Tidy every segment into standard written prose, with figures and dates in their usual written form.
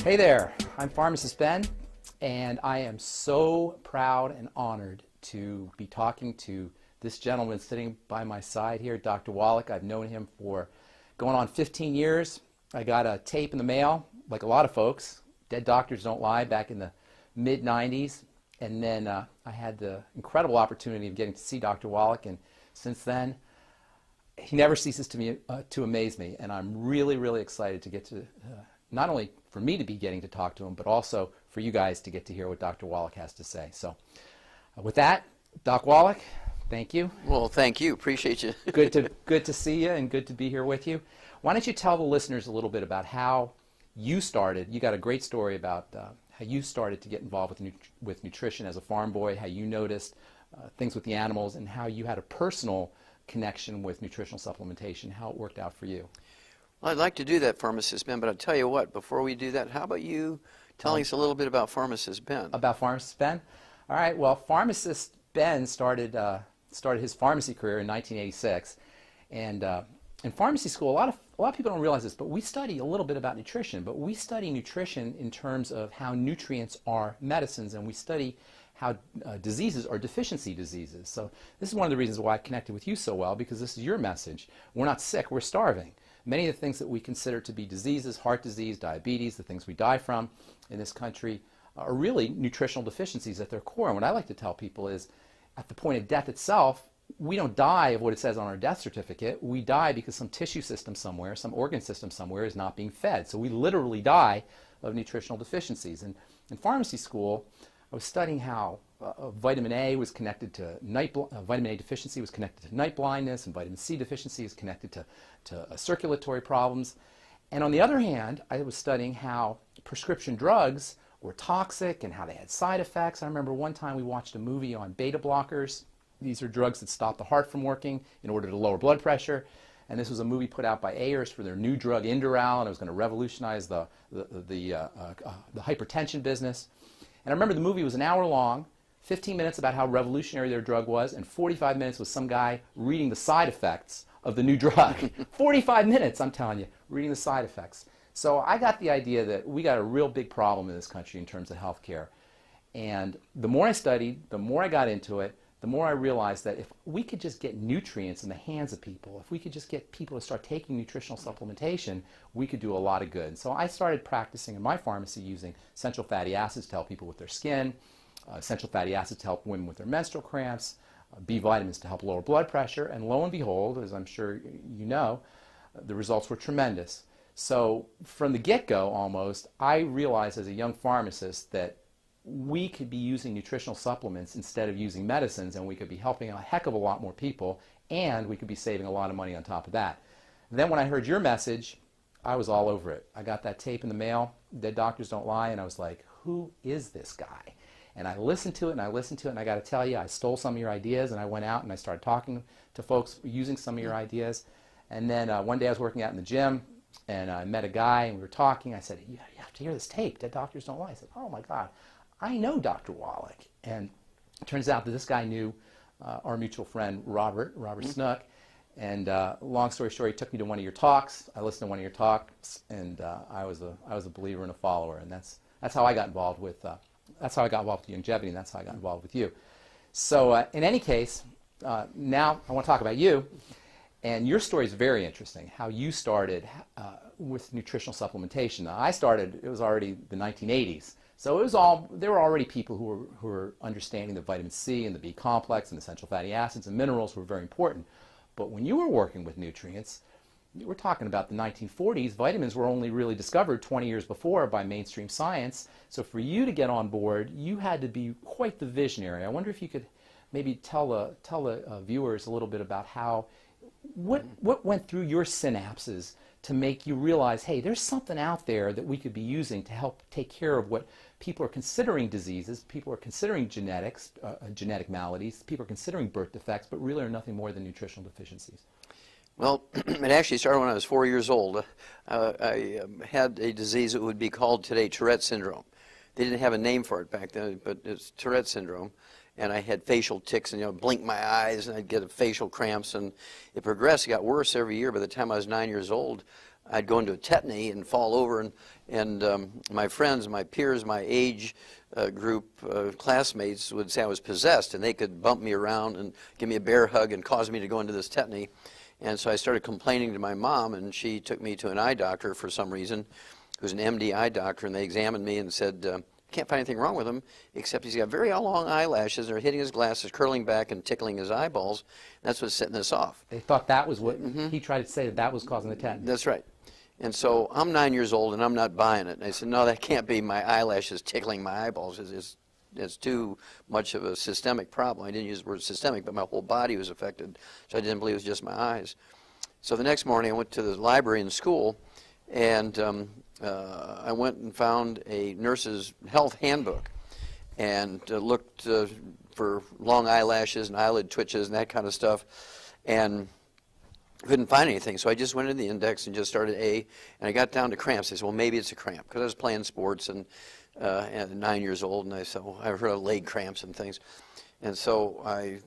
Hey there, I'm Pharmacist Ben, and I am so proud and honored to be talking to this gentleman sitting by my side here, Dr. Wallach. I've known him for going on 15 years. I got a tape in the mail, like a lot of folks, Dead Doctors Don't Lie, back in the mid-90s, and then I had the incredible opportunity of getting to see Dr. Wallach, and since then, he never ceases to amaze me, and I'm really, really excited to get to not only for me to be getting to talk to him, but also for you guys to get to hear what Dr. Wallach has to say. So with that, Doc Wallach, thank you. Well, thank you. Appreciate you. Good to see you and good to be here with you. Why don't you tell the listeners a little bit about how you started. You got a great story about how you started to get involved with nutrition as a farm boy, how you noticed things with the animals, and how you had a personal connection with nutritional supplementation, how it worked out for you. Well, I'd like to do that, Pharmacist Ben, but I'll tell you what, before we do that, how about you telling us a little bit about Pharmacist Ben? About Pharmacist Ben? All right, well, Pharmacist Ben started his pharmacy career in 1986, and in pharmacy school, a lot of people don't realize this, but we study a little bit about nutrition, but we study nutrition in terms of how nutrients are medicines, and we study how diseases are deficiency diseases. So this is one of the reasons why I connected with you so well, because this is your message. We're not sick, we're starving. Many of the things that we consider to be diseases, heart disease, diabetes, the things we die from in this country, are really nutritional deficiencies at their core. And what I like to tell people is, at the point of death itself, we don't die of what it says on our death certificate. We die because some tissue system somewhere, some organ system somewhere is not being fed. So we literally die of nutritional deficiencies. And in pharmacy school, I was studying how vitamin A was connected to vitamin A deficiency was connected to night blindness, and vitamin C deficiency is connected to circulatory problems. And on the other hand, I was studying how prescription drugs were toxic and how they had side effects. I remember one time we watched a movie on beta blockers. These are drugs that stop the heart from working in order to lower blood pressure. And this was a movie put out by Ayers for their new drug Indoral, and it was going to revolutionize the hypertension business. And I remember the movie was an hour long, 15 minutes about how revolutionary their drug was, and 45 minutes was some guy reading the side effects of the new drug. 45 minutes, I'm telling you, reading the side effects. So I got the idea that we got a real big problem in this country in terms of healthcare. And the more I studied, the more I got into it, the more I realized that if we could just get nutrients in the hands of people, if we could just get people to start taking nutritional supplementation, we could do a lot of good. So I started practicing in my pharmacy using essential fatty acids to help people with their skin, essential fatty acids to help women with their menstrual cramps, B vitamins to help lower blood pressure, and lo and behold, as I'm sure you know, the results were tremendous. So from the get-go almost, I realized as a young pharmacist that we could be using nutritional supplements instead of using medicines, and we could be helping a heck of a lot more people, and we could be saving a lot of money on top of that. Then when I heard your message, I was all over it. I got that tape in the mail, Dead Doctors Don't Lie, and I was like, who is this guy? And I listened to it, and I listened to it, and I got to tell you, I stole some of your ideas, and I went out and I started talking to folks using some of your ideas. And then one day I was working out in the gym, and I met a guy, and we were talking. I said, you have to hear this tape, Dead Doctors Don't Lie. I said, oh my God. I know Dr. Wallach, and it turns out that this guy knew our mutual friend Robert Snook, and long story short, he took me to one of your talks. I listened to one of your talks, and I was a believer and a follower, and that's how I got involved with longevity, and that's how I got involved with you. So in any case, now I want to talk about you, and your story is very interesting. How you started with nutritional supplementation. Now, I started; it was already the 1980s. So there were already people who were understanding that vitamin C and the B complex and essential fatty acids and minerals were very important. But when you were working with nutrients, we're talking about the 1940s, vitamins were only really discovered 20 years before by mainstream science. So for you to get on board, you had to be quite the visionary. I wonder if you could maybe tell the viewers a little bit about what went through your synapses to make you realize, hey, there's something out there that we could be using to help take care of what people are considering diseases, people are considering genetics, genetic maladies, people are considering birth defects, but really are nothing more than nutritional deficiencies. Well, it actually started when I was 4 years old. I had a disease that would be called today Tourette syndrome. They didn't have a name for it back then, but it's Tourette syndrome. And I had facial tics, and blink my eyes, and I'd get facial cramps, and it progressed. It got worse every year. By the time I was 9 years old, I'd go into a tetany and fall over, and my friends, my peers, my age group, classmates would say I was possessed, and they could bump me around and give me a bear hug and cause me to go into this tetany. And so I started complaining to my mom, and she took me to an eye doctor for some reason, who's an MD eye doctor, and they examined me and said, can't find anything wrong with him, except he's got very long eyelashes, and they're hitting his glasses, curling back and tickling his eyeballs. That's what's setting this off. They thought that was what he tried to say, that was causing the tetanus. That's right. And so I'm 9 years old, and I'm not buying it. And I said, no, that can't be my eyelashes tickling my eyeballs. It's too much of a systemic problem. I didn't use the word systemic, but my whole body was affected, so I didn't believe it was just my eyes. So the next morning I went to the library in school, and I went and found a nurse's health handbook and looked for long eyelashes and eyelid twitches and that kind of stuff, and couldn't find anything. So I just went into the index and just started A, and I got down to cramps. I said, well, maybe it's a cramp, because I was playing sports and 9 years old, and I said, well, I've heard of leg cramps and things. And so I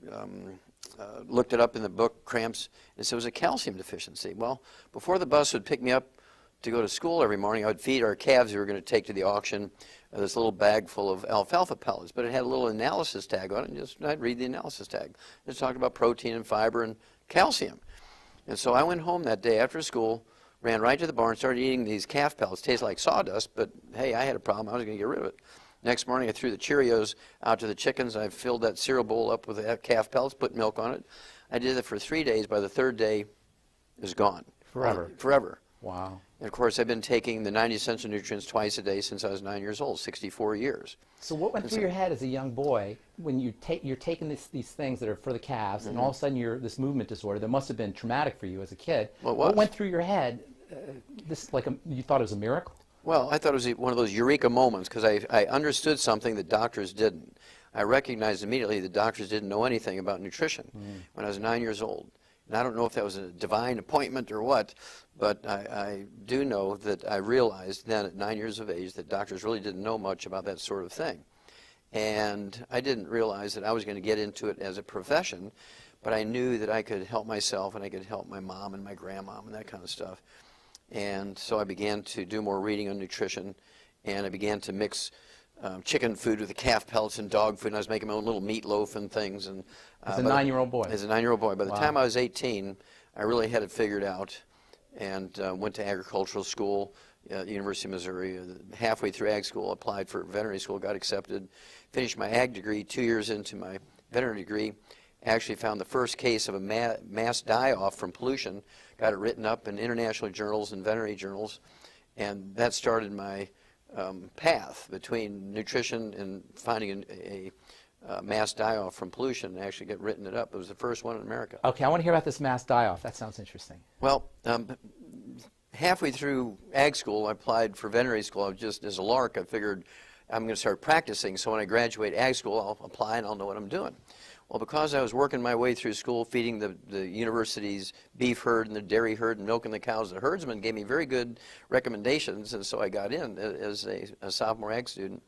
looked it up in the book, cramps, and said it was a calcium deficiency. Well, before the bus would pick me up to go to school every morning, I would feed our calves we were going to take to the auction this little bag full of alfalfa pellets, but it had a little analysis tag on it, and I'd read the analysis tag. It talked about protein and fiber and calcium. And so I went home that day after school, ran right to the barn, started eating these calf pellets. Tasted like sawdust, but hey, I had a problem. I was going to get rid of it. Next morning, I threw the Cheerios out to the chickens. I filled that cereal bowl up with calf pellets, put milk on it. I did it for 3 days. By the third day, it was gone. Forever. Forever. Wow. And of course, I've been taking the 90 essential nutrients twice a day since I was 9 years old, 64 years. So what went through your head as a young boy when you're taking these things that are for the calves, and all of a sudden you're this movement disorder that must have been traumatic for you as a kid? Well, it was. What went through your head? You thought it was a miracle? Well, I thought it was one of those eureka moments, because I understood something that doctors didn't. I recognized immediately that doctors didn't know anything about nutrition when I was 9 years old. And I don't know if that was a divine appointment or what, but I do know that I realized then at 9 years of age that doctors really didn't know much about that sort of thing. And I didn't realize that I was going to get into it as a profession, but I knew that I could help myself and I could help my mom and my grandmom and that kind of stuff. And so I began to do more reading on nutrition, and I began to mix chicken food with the calf pellets and dog food, and I was making my own little meatloaf and things. And as a 9-year-old boy? As a 9-year-old boy. By the time I was 18, I really had it figured out, and went to agricultural school at the University of Missouri. Halfway through ag school, applied for veterinary school, got accepted, finished my ag degree. 2 years into my veterinary degree, actually found the first case of a mass die-off from pollution, got it written up in international journals and veterinary journals, and that started my path between nutrition and finding a mass die-off from pollution, and actually get written it up. It was the first one in America. Okay, I want to hear about this mass die-off. That sounds interesting. Well, halfway through ag school, I applied for veterinary school. I was just, as a lark, I figured I'm going to start practicing, so when I graduate ag school, I'll apply and I'll know what I'm doing. Well, because I was working my way through school, feeding the university's beef herd and the dairy herd and milking the cows, the herdsman gave me very good recommendations, and so I got in as a sophomore ag student.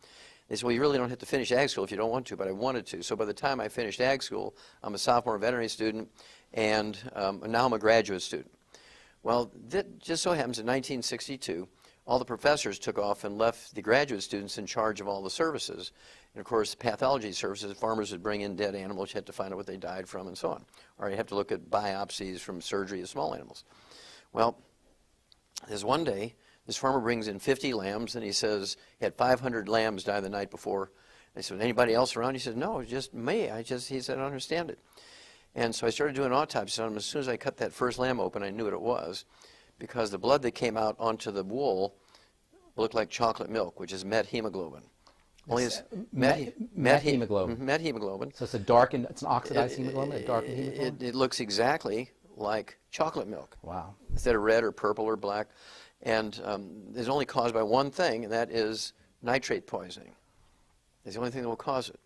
They said, well, you really don't have to finish ag school if you don't want to, but I wanted to. So by the time I finished ag school, I'm a sophomore veterinary student, and now I'm a graduate student. Well, that just so happens in 1962, all the professors took off and left the graduate students in charge of all the services. And of course, pathology services, farmers would bring in dead animals, you had to find out what they died from and so on. Or you have to look at biopsies from surgery of small animals. Well, there's one day, this farmer brings in 50 lambs, and he says he had 500 lambs die the night before. I said, anybody else around? He said, no, just me. He said, I don't understand it. And so I started doing autopsies on him. As soon as I cut that first lamb open, I knew what it was, because the blood that came out onto the wool looked like chocolate milk, which is methemoglobin. Only it's methemoglobin. Methemoglobin. So it's it's an oxidized hemoglobin, a darkened hemoglobin? It looks exactly like chocolate milk. Wow. Instead of red or purple or black. And it's only caused by one thing, and that is nitrate poisoning. It's the only thing that will cause it.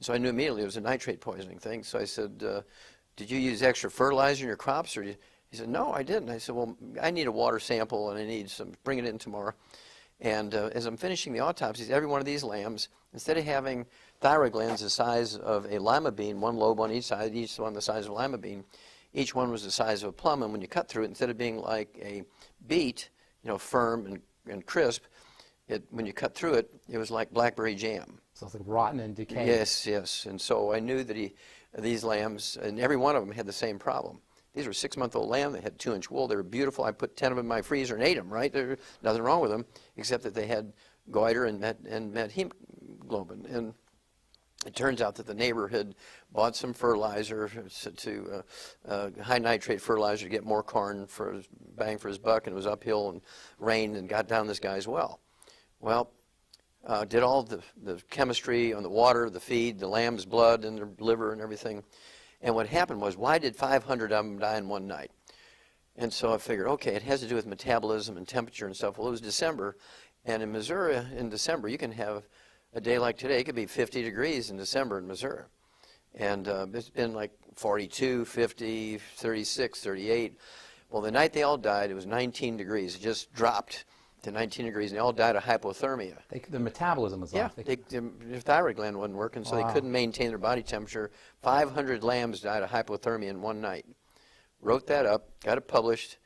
So I knew immediately it was a nitrate poisoning thing. So I said, did you use extra fertilizer in your crops? He said, no, I didn't. I said, well, I need a water sample, and I need some, bring it in tomorrow. And as I'm finishing the autopsies, every one of these lambs, instead of having thyroid glands the size of a lima bean, one lobe on each side, each one the size of a lima bean, each one was the size of a plum. And when you cut through it, instead of being like a beet, firm and crisp, when you cut through it, it was like blackberry jam. So it's like rotten and decayed. Yes, yes. And so I knew that these lambs, and every one of them had the same problem. These were 6-month-old lamb. They had 2-inch wool. They were beautiful. I put 10 of them in my freezer and ate them, right? There's nothing wrong with them, except that they had goiter and met hemoglobin. And it turns out that the neighbor had bought some fertilizer, high nitrate fertilizer, to get more corn for his bang for his buck, and it was uphill and rained and got down this guy's well. Well, did all the chemistry on the water, the feed, the lamb's blood and their liver and everything. And what happened was, why did 500 of them die in one night? And so I figured, okay, it has to do with metabolism and temperature and stuff. Well, it was December, and in Missouri, in December, you can have a day like today. It could be 50 degrees in December in Missouri. And it's been like 42, 50, 36, 38. Well, the night they all died, it was 19 degrees. It just dropped to 19 degrees, and they all died of hypothermia. The metabolism was off. Their thyroid gland wasn't working, so they couldn't maintain their body temperature. 500 lambs died of hypothermia in one night. Wrote that up, got it published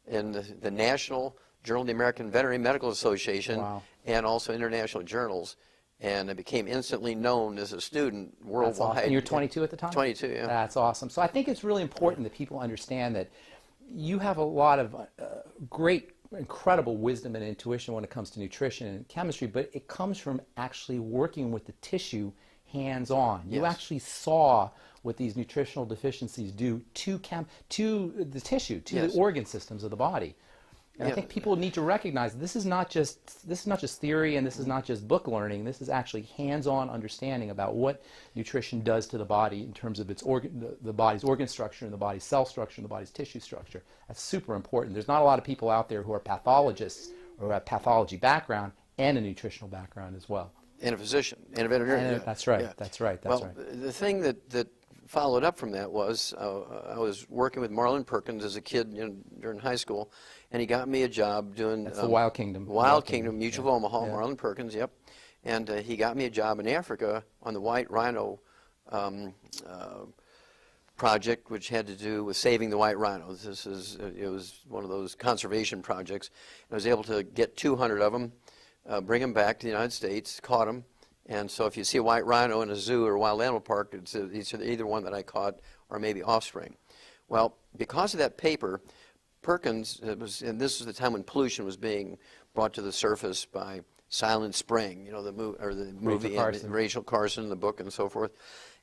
in the National Journal of the American Veterinary Medical Association, and also international journals. And I became instantly known as a student worldwide. That's awesome. And you're 22 at the time? 22, yeah. That's awesome. So I think it's really important that people understand that you have a lot of great, incredible wisdom and intuition when it comes to nutrition and chemistry, but it comes from actually working with the tissue hands-on. You actually saw what these nutritional deficiencies do to the tissue, to the organ systems of the body. And I think people need to recognize this is not just theory, and this is not just book learning. This is actually hands-on understanding about what nutrition does to the body in terms of its the body's organ structure, and the body's cell structure, and the body's tissue structure. That's super important. There's not a lot of people out there who are pathologists or have pathology background and a nutritional background as well. And a physician and a veterinarian. That's right. That's right. That's right. The thing that followed up from that was I was working with Marlon Perkins as a kid during high school, and he got me a job doing That's the Wild Kingdom. Wild Kingdom, Mutual of Omaha, Marlon Perkins, yep. And he got me a job in Africa on the white rhino project, which had to do with saving the white rhinos. It was one of those conservation projects. I was able to get 200 of them, bring them back to the United States, caught them. And so if you see a white rhino in a zoo or a wild animal park, it's either one that I caught or maybe offspring. Well, because of that paper, Perkins, and this was the time when pollution was being brought to the surface by Silent Spring, the movie, Rachel Carson, the book, and so forth.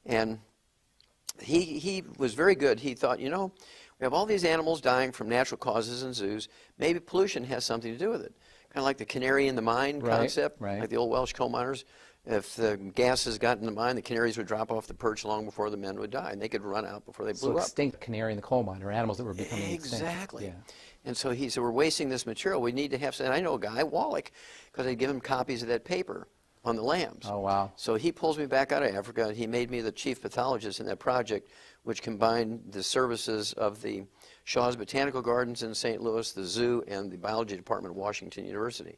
And he was very good. He thought, we have all these animals dying from natural causes in zoos. Maybe pollution has something to do with it. Kind of like the canary in the mine concept, like the old Welsh coal miners. If the gases got in the mine, the canaries would drop off the perch long before the men would die, and they could run out before they blew up. So extinct canary in the coal mine, or animals that were becoming extinct. Exactly. Yeah. And so he said, we're wasting this material. We need to have some. And I know a guy, Wallach, because I'd give him copies of that paper on the lambs. Oh, wow. So he pulls me back out of Africa, and he made me the chief pathologist in that project, which combined the services of the Shaw's Botanical Gardens in St. Louis, the zoo, and the biology department of Washington University.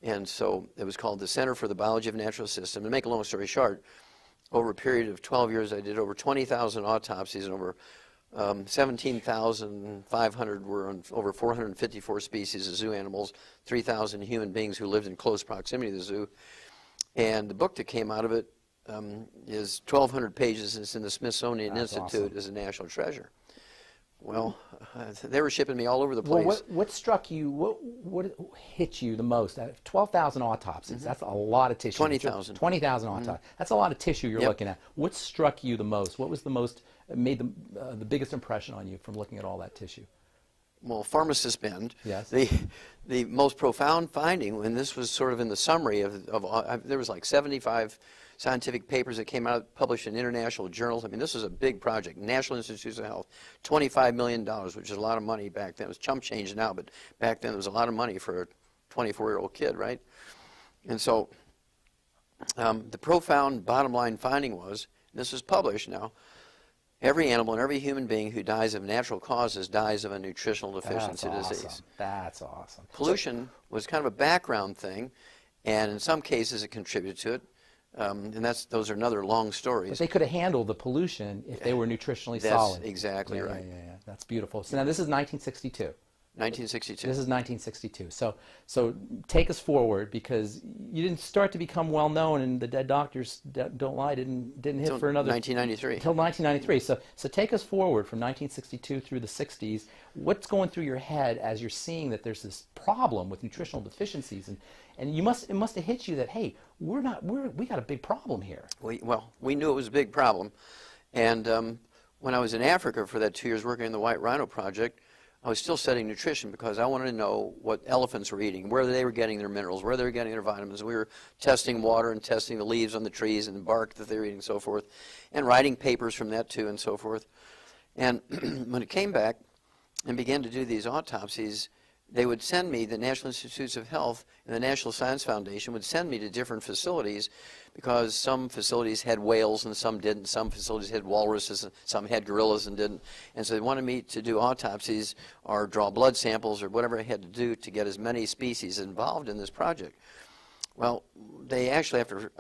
And so it was called the Center for the Biology of Natural Systems. To make a long story short, over a period of 12 years, I did over 20,000 autopsies, and over 17,500 were on over 454 species of zoo animals, 3,000 human beings who lived in close proximity to the zoo. And the book that came out of it is 1,200 pages, and it's in the Smithsonian Institute as a national treasure. Well, they were shipping me all over the place. Well, what struck you, what hit you the most? 12,000 autopsies, that's a lot of tissue. 20,000. 20,000 autopsies. That's a lot of tissue you're looking at. What struck you the most? What was made the biggest impression on you from looking at all that tissue? Well, Pharmacist Ben, yes. the most profound finding, and this was sort of in the summary there was like 75 scientific papers that came out, published in international journals. I mean, this was a big project. National Institutes of Health, $25 million, which is a lot of money back then. It was chump change now, but back then it was a lot of money for a 24-year-old kid, right? And so the profound bottom line finding was, and this is published now, every animal and every human being who dies of natural causes dies of a nutritional deficiency disease. That's awesome. Pollution was kind of a background thing, and in some cases it contributed to it. And those are another long stories. But they could have handled the pollution if they were nutritionally solid. That's exactly right. Yeah. That's beautiful. So now this is 1962. 1962. This is 1962. So take us forward, because you didn't start to become well known, and the Dead Doctors Don't Lie didn't hit for another 1993. Until 1993. So take us forward from 1962 through the 60s. What's going through your head as you're seeing that there's this problem with nutritional deficiencies, and it must have hit you that, hey, we got a big problem here. We knew it was a big problem, and when I was in Africa for that 2 years working in the White Rhino Project, I was still studying nutrition because I wanted to know what elephants were eating, where they were getting their minerals, where they were getting their vitamins. We were testing water and testing the leaves on the trees and the bark that they were eating and so forth, and writing papers from that too and so forth. And when it came back and began to do these autopsies, they would send me, the National Institutes of Health and the National Science Foundation would send me to different facilities, because some facilities had whales and some didn't. Some facilities had walruses and some had gorillas and didn't. And so they wanted me to do autopsies or draw blood samples or whatever I had to do to get as many species involved in this project. Well, they actually, after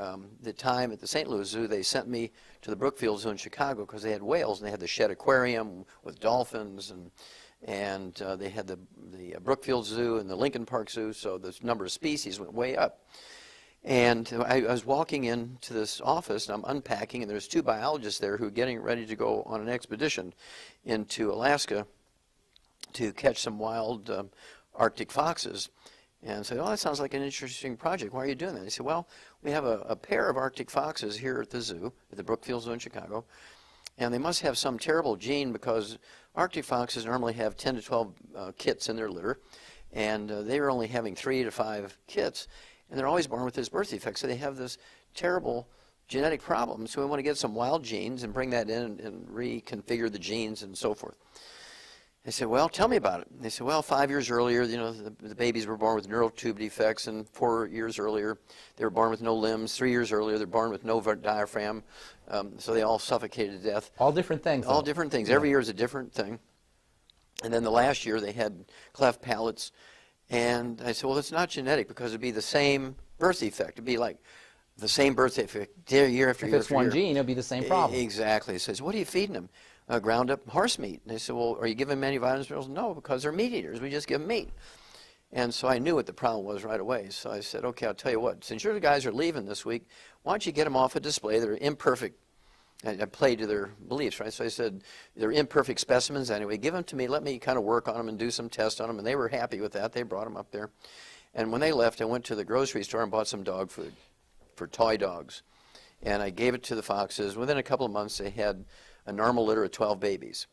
the time at the St. Louis Zoo, they sent me to the Brookfield Zoo in Chicago because they had whales, and they had the Shedd Aquarium with dolphins, and they had the Brookfield Zoo and the Lincoln Park Zoo, so the number of species went way up. And I was walking into this office, and I'm unpacking, and there's two biologists there who are getting ready to go on an expedition into Alaska to catch some wild Arctic foxes. And I said, oh, that sounds like an interesting project. Why are you doing that? He said, well, we have a pair of Arctic foxes here at the zoo, at the Brookfield Zoo in Chicago, and they must have some terrible gene, because Arctic foxes normally have 10 to 12 kits in their litter, and they were only having 3 to 5 kits, and they're always born with this birth defect, so they have this terrible genetic problem. So we want to get some wild genes and bring that in and reconfigure the genes and so forth. I said, well, tell me about it. They said, well, 5 years earlier, you know, the babies were born with neural tube defects, and 4 years earlier, they were born with no limbs. 3 years earlier, they're born with no diaphragm, so they all suffocated to death. All different things. All different things. Yeah. Every year is a different thing. And then the last year, they had cleft palates. And I said, well, it's not genetic, because it'd be the same birth defect. It'd be like the same birth defect year after year after year. If it's one gene, it'll be the same problem. Exactly. He says, what are you feeding them? Ground up horse meat. And they said, well, are you giving them any vitamins? No, because they're meat eaters. We just give them meat. And so I knew what the problem was right away. So I said, okay, I'll tell you what. Since your guys are leaving this week, why don't you get them off a display? They're imperfect. I played to their beliefs, right? So I said, they're imperfect specimens anyway. Give them to me. Let me kind of work on them and do some tests on them. And they were happy with that. They brought them up there. And when they left, I went to the grocery store and bought some dog food for toy dogs. And I gave it to the foxes. Within a couple of months, they had a normal litter of 12 babies.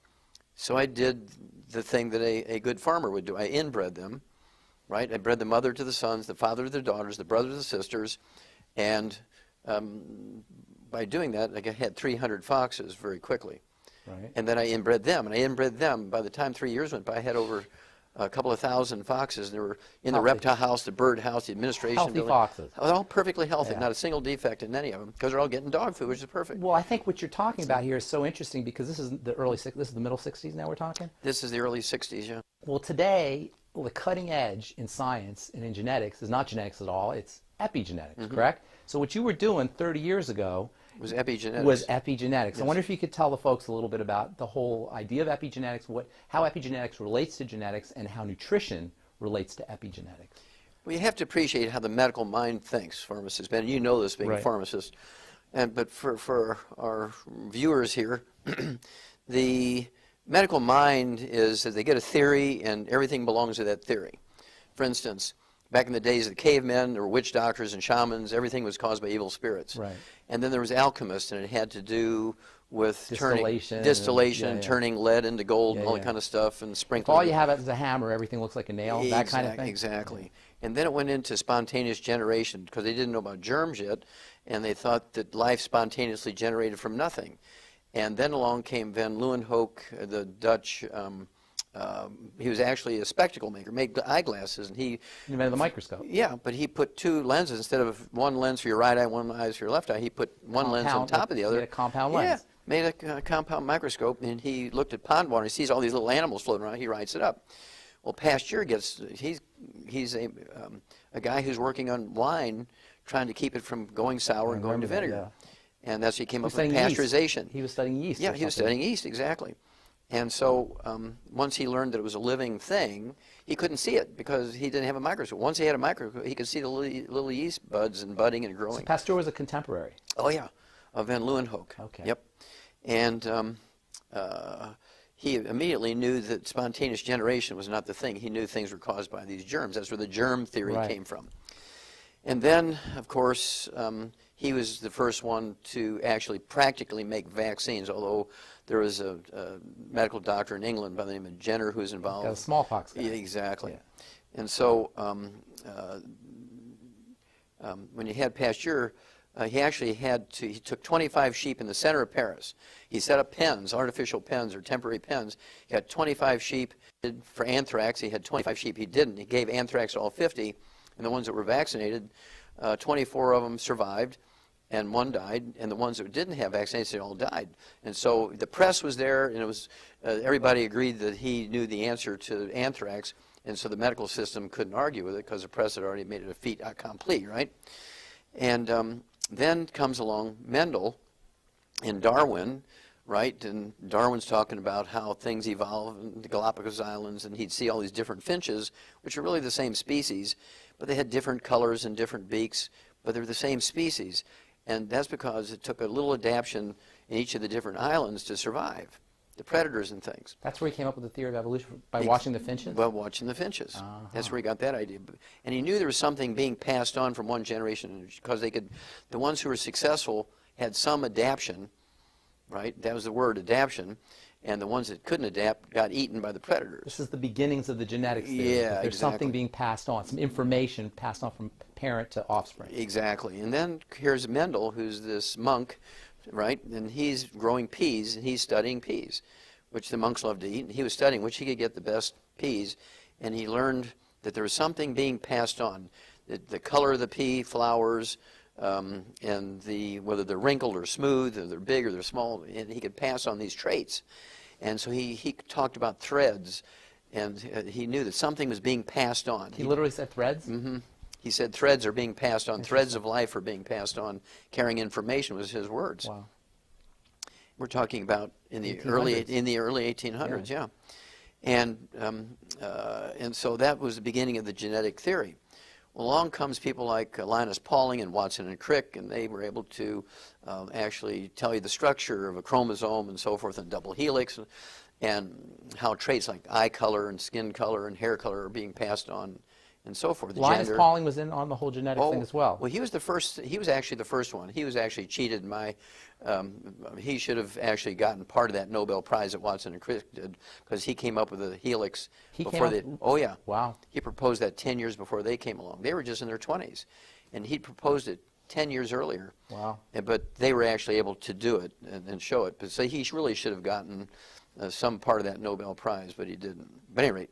So I did the thing that a good farmer would do. I inbred them, right? I bred the mother to the sons, the father to the daughters, the brother to the sisters, and by doing that, I had 300 foxes very quickly. Right. And then I inbred them, and I inbred them. By the time 3 years went by, I had over a couple of thousand foxes, and they were in the reptile house, the bird house, the administration healthy building. Foxes. All perfectly healthy, Yeah. Not a single defect in any of them, because they're all getting dog food, which is perfect. Well, I think what you're talking about here is so interesting, because this is the middle 60s now we're talking? This is the early 60s, yeah. Well, today, the cutting edge in science and in genetics is not genetics at all, it's epigenetics, correct? So what you were doing 30 years ago was epigenetics. Yes. I wonder if you could tell the folks a little bit about the whole idea of epigenetics, how epigenetics relates to genetics, and how nutrition relates to epigenetics. Well, you have to appreciate how the medical mind thinks, Pharmacist Ben. You know this, being a pharmacist. But for our viewers here, the medical mind is that they get a theory, and everything belongs to that theory. For instance, back in the days of the cavemen, there were witch doctors and shamans. Everything was caused by evil spirits. Right. And then there was alchemists, and it had to do with distillation, turning lead into gold, and all that kind of stuff, and sprinkling. If all you have is a hammer, everything looks like a nail, that kind of thing. Exactly. And then it went into spontaneous generation, because they didn't know about germs yet, and they thought that life spontaneously generated from nothing. And then along came Van Leeuwenhoek, the Dutch. He was actually a spectacle maker, made eyeglasses, and he invented the microscope. Yeah, but he put two lenses instead of one lens for your right eye, one lens for your left eye. He put one lens on top of the other. A compound lens. Yeah, made a compound microscope, and he looked at pond water. He sees all these little animals floating around. He writes it up. Well, Pasteur he's a guy who's working on wine, trying to keep it from going sour and going to vinegar. And that's he came up with pasteurization. He was studying yeast. Yeah, he was studying yeast, exactly. And so once he learned that it was a living thing, he couldn't see it because he didn't have a microscope. Once he had a microscope, he could see the little yeast buds and budding and growing. So Pasteur was a contemporary. Oh, yeah, of Van Leeuwenhoek. Okay. Yep. And he immediately knew that spontaneous generation was not the thing. He knew things were caused by these germs. That's where the germ theory came from. And then, of course, he was the first one to actually practically make vaccines, although there was a medical doctor in England by the name of Jenner who was involved. The smallpox guy. Yeah, exactly. Yeah. And so when you had Pasteur, he took 25 sheep in the center of Paris. He set up pens, artificial pens or temporary pens. He had 25 sheep for anthrax. He had 25 sheep he didn't. He gave anthrax to all 50, and the ones that were vaccinated, 24 of them survived, and 1 died, and the ones that didn't have vaccination all died. And so the press was there, and it was everybody agreed that he knew the answer to anthrax, and so the medical system couldn't argue with it because the press had already made it a fait accompli, right? And then comes along Mendel and Darwin, right? And Darwin's talking about how things evolve in the Galapagos Islands, and he'd see all these different finches, which are really the same species, but they had different colors and different beaks, but they're the same species. And that's because it took a little adaptation in each of the different islands to survive, the predators and things. That's where he came up with the theory of evolution, by watching the finches? By watching the finches. That's where he got that idea. And he knew there was something being passed on from one generation because the ones who were successful had some adaptation, right? That was the word, adaptation. And the ones that couldn't adapt got eaten by the predators. This is the beginnings of the genetics theory. Yeah, There's something being passed on, some information passed on from parent to offspring. Exactly. And then here's Mendel, who's this monk, right? And he's growing peas, and he's studying peas, which the monks love to eat. And he was studying which he could get the best peas, and he learned that there was something being passed on. The color of the pea flowers, and whether they're wrinkled or smooth, or they're big or they're small, and he could pass on these traits. And so he talked about threads, and he knew that something was being passed on. He literally said threads? Mm-hmm. He said threads are being passed on, threads of life are being passed on, carrying information was his words. Wow. We're talking about in the 1800s. early 1800s, yeah. And so that was the beginning of the genetic theory. Well, along comes people like Linus Pauling and Watson and Crick, and they were able to actually tell you the structure of a chromosome and so forth, and double helix, and how traits like eye color and skin color and hair color are being passed on, and so forth. Linus Pauling was in on the whole genetic thing as well. Well, he was the first. He was actually the first one. He was actually cheated. He should have actually gotten part of that Nobel Prize that Watson and Crick did, because he came up with a helix before they. Oh yeah. Wow. He proposed that 10 years before they came along. They were just in their 20s, and he proposed it 10 years earlier. Wow. But they were actually able to do it and show it. But so he really should have gotten some part of that Nobel Prize, but he didn't. But at any rate.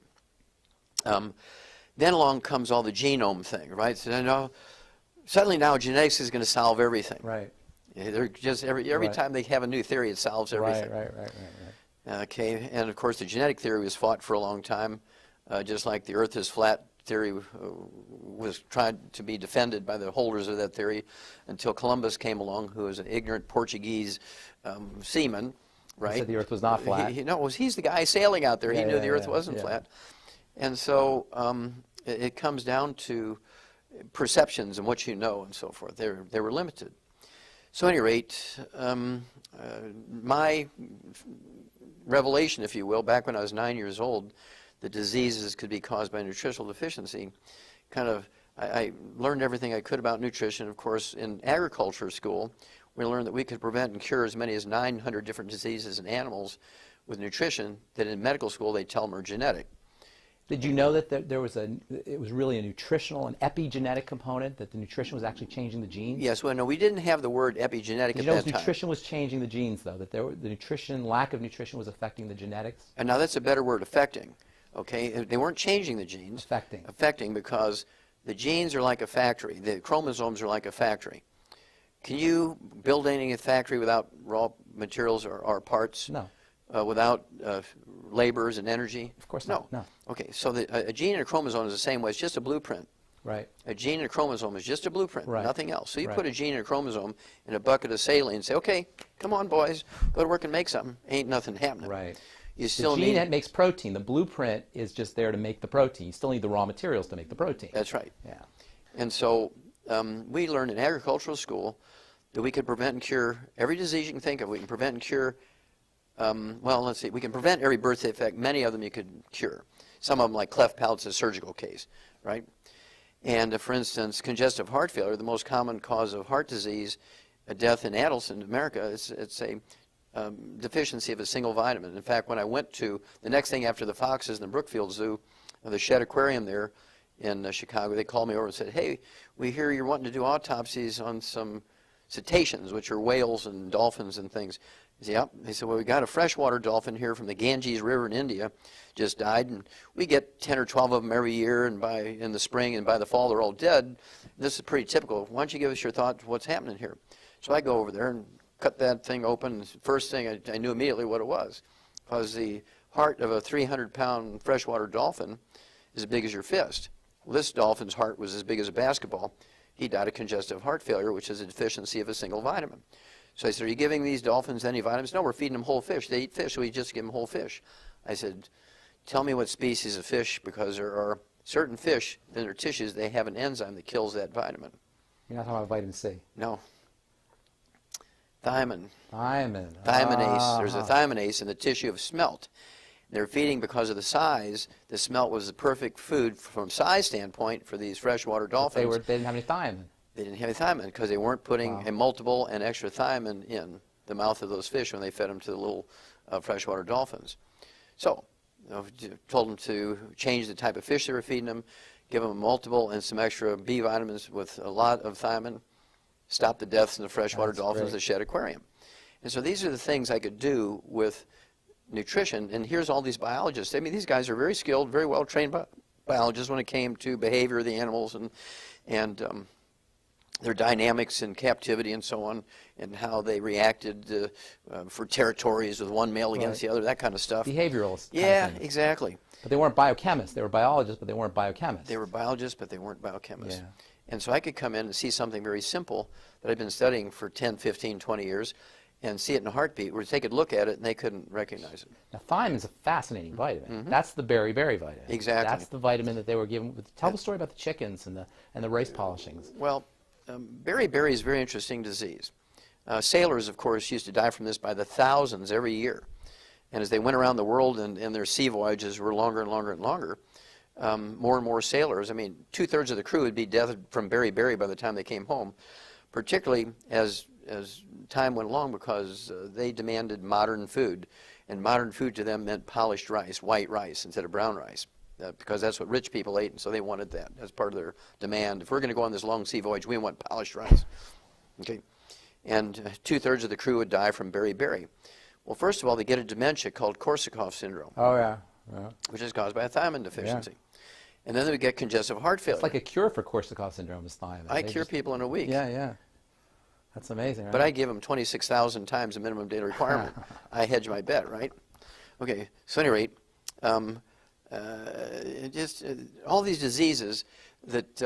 Then along comes all the genome thing, right? So suddenly now genetics is going to solve everything. Right. They're just every time they have a new theory, it solves everything. Right. Okay, and of course the genetic theory was fought for a long time, just like the Earth is flat theory was tried to be defended by the holders of that theory, until Columbus came along, who was an ignorant Portuguese seaman, right? He said the Earth was not flat. He's the guy sailing out there. He knew the Earth wasn't yeah. flat. And so it comes down to perceptions and what you know and so forth. They were limited. So at any rate, my revelation, if you will, back when I was 9 years old, that diseases could be caused by nutritional deficiency, I learned everything I could about nutrition. Of course, in agriculture school, we learned that we could prevent and cure as many as 900 different diseases in animals with nutrition that in medical school they tell them are genetic. Did you know that it was really a nutritional, an epigenetic component, that the nutrition was actually changing the genes? Yes, well, no, we didn't have the word epigenetic at that time. Nutrition was changing the genes, though, that the lack of nutrition was affecting the genetics? And now that's a better word, affecting. Okay, they weren't changing the genes. Affecting. Affecting, because the genes are like a factory. The chromosomes are like a factory. Can you build any factory without raw materials or parts? No. Without labors and energy? Of course not. No. Okay, so a gene and a chromosome is the same way. It's just a blueprint. Right. A gene and a chromosome is just a blueprint, right. Nothing else. So you right. put a gene and a chromosome in a bucket of saline and say, okay, come on, boys, go to work and make something. Ain't nothing happening. Right. You still the gene need. that makes protein, the blueprint is just there to make the protein. You still need the raw materials to make the protein. That's right. Yeah. And so we learned in agricultural school that we could prevent and cure every disease you can think of. We can prevent and cure, well, let's see, we can prevent every birth defect. Many of them you could cure. Some of them, like cleft palate's a surgical case, right? And for instance, congestive heart failure, the most common cause of heart disease, death in adults in America, it's a deficiency of a single vitamin. In fact, when I went to the next thing after the foxes in the Brookfield Zoo, the Shedd Aquarium there in Chicago, they called me over and said, hey, we hear you're wanting to do autopsies on some cetaceans, which are whales and dolphins and things. I said, yep. They said, well, we got a freshwater dolphin here from the Ganges River in India, just died, and we get 10 or 12 of them every year, and in the spring and by the fall they're all dead. This is pretty typical. Why don't you give us your thoughts what's happening here? So I go over there and cut that thing open. First thing, I knew immediately what it was. Because the heart of a 300-pound freshwater dolphin is as big as your fist. Well, this dolphin's heart was as big as a basketball. He died of congestive heart failure, which is a deficiency of a single vitamin. So I said, are you giving these dolphins any vitamins? No, we're feeding them whole fish. They eat fish, so we just give them whole fish. I said, tell me what species of fish, because there are certain fish in their tissues, they have an enzyme that kills that vitamin. You're not talking about vitamin C? No. Thiamine. Thiamine. Thiaminase. There's a thiaminase in the tissue of smelt. They're feeding because of the size. The smelt was the perfect food from size standpoint for these freshwater dolphins. They didn't have any thiamine. They didn't have any thiamine because they weren't putting a multiple and extra thiamine in the mouth of those fish when they fed them to the little freshwater dolphins. So, told them to change the type of fish they were feeding them, give them a multiple and some extra B vitamins with a lot of thiamine, stop the deaths in the freshwater dolphins, the Shedd Aquarium. And so these are the things I could do with nutrition, and here's all these biologists. I mean, these guys are very skilled, very well trained biologists when it came to behavior of the animals and their dynamics in captivity and so on, and how they reacted for territories with one male against the other, that kind of stuff. Behavioralists. Yeah, exactly. But they weren't biochemists. They were biologists, but they weren't biochemists. They were biologists, but they weren't biochemists. Yeah. And so I could come in and see something very simple that I've been studying for 10, 15, 20 years, and see it in a heartbeat, where they could look at it and they couldn't recognize it. Now, thiamine is a fascinating vitamin. That's the berry vitamin. Exactly. That's the vitamin that they were given. Tell the story about the chickens and the rice polishings. Well, beriberi is a very interesting disease. Sailors, of course, used to die from this by the thousands every year. And as they went around the world and their sea voyages were longer and longer and longer, more and more sailors, I mean, 2/3 of the crew would be dead from beriberi by the time they came home, particularly as time went along, because they demanded modern food. And modern food to them meant polished rice, white rice instead of brown rice, because that's what rich people ate, and so they wanted that as part of their demand. If we're going to go on this long sea voyage, we want polished rice. Okay, and 2/3 of the crew would die from beriberi. Well, first of all, they get a dementia called Korsakoff syndrome. Oh, yeah. Which is caused by a thiamine deficiency. And then they would get congestive heart failure. It's like a cure for Korsakoff syndrome is thiamine. I cure people in a week. Yeah. That's amazing, right? But I give them 26,000 times the minimum daily requirement. I hedge my bet, right? Okay, so at any rate, all these diseases that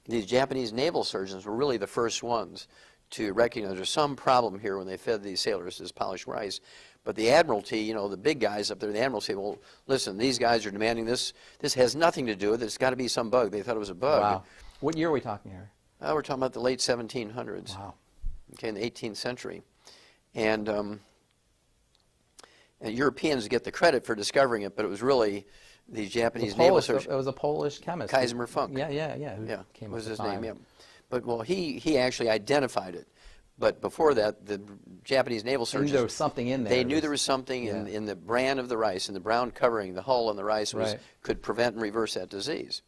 these Japanese naval surgeons were really the first ones to recognize there's some problem here when they fed these sailors this polished rice. But the Admiralty, you know, the big guys up there in the Admiralty, well, listen, these guys are demanding this. This has nothing to do with it. It's got to be some bug. They thought it was a bug. Wow. What year are we talking here? We're talking about the late 1700s. Wow. Okay, in the 18th century. And Europeans get the credit for discovering it, but it was really the Japanese naval surgeon. It was a Polish chemist. Kaiser Funk. Yeah. Yeah, Came was up his with name, thiamine. yeah. But, well, he actually identified it. But before that, the Japanese naval surgeons... They knew there was something in there. They knew there was something in the bran of the rice, in the brown covering, the hull on the rice could prevent and reverse that disease.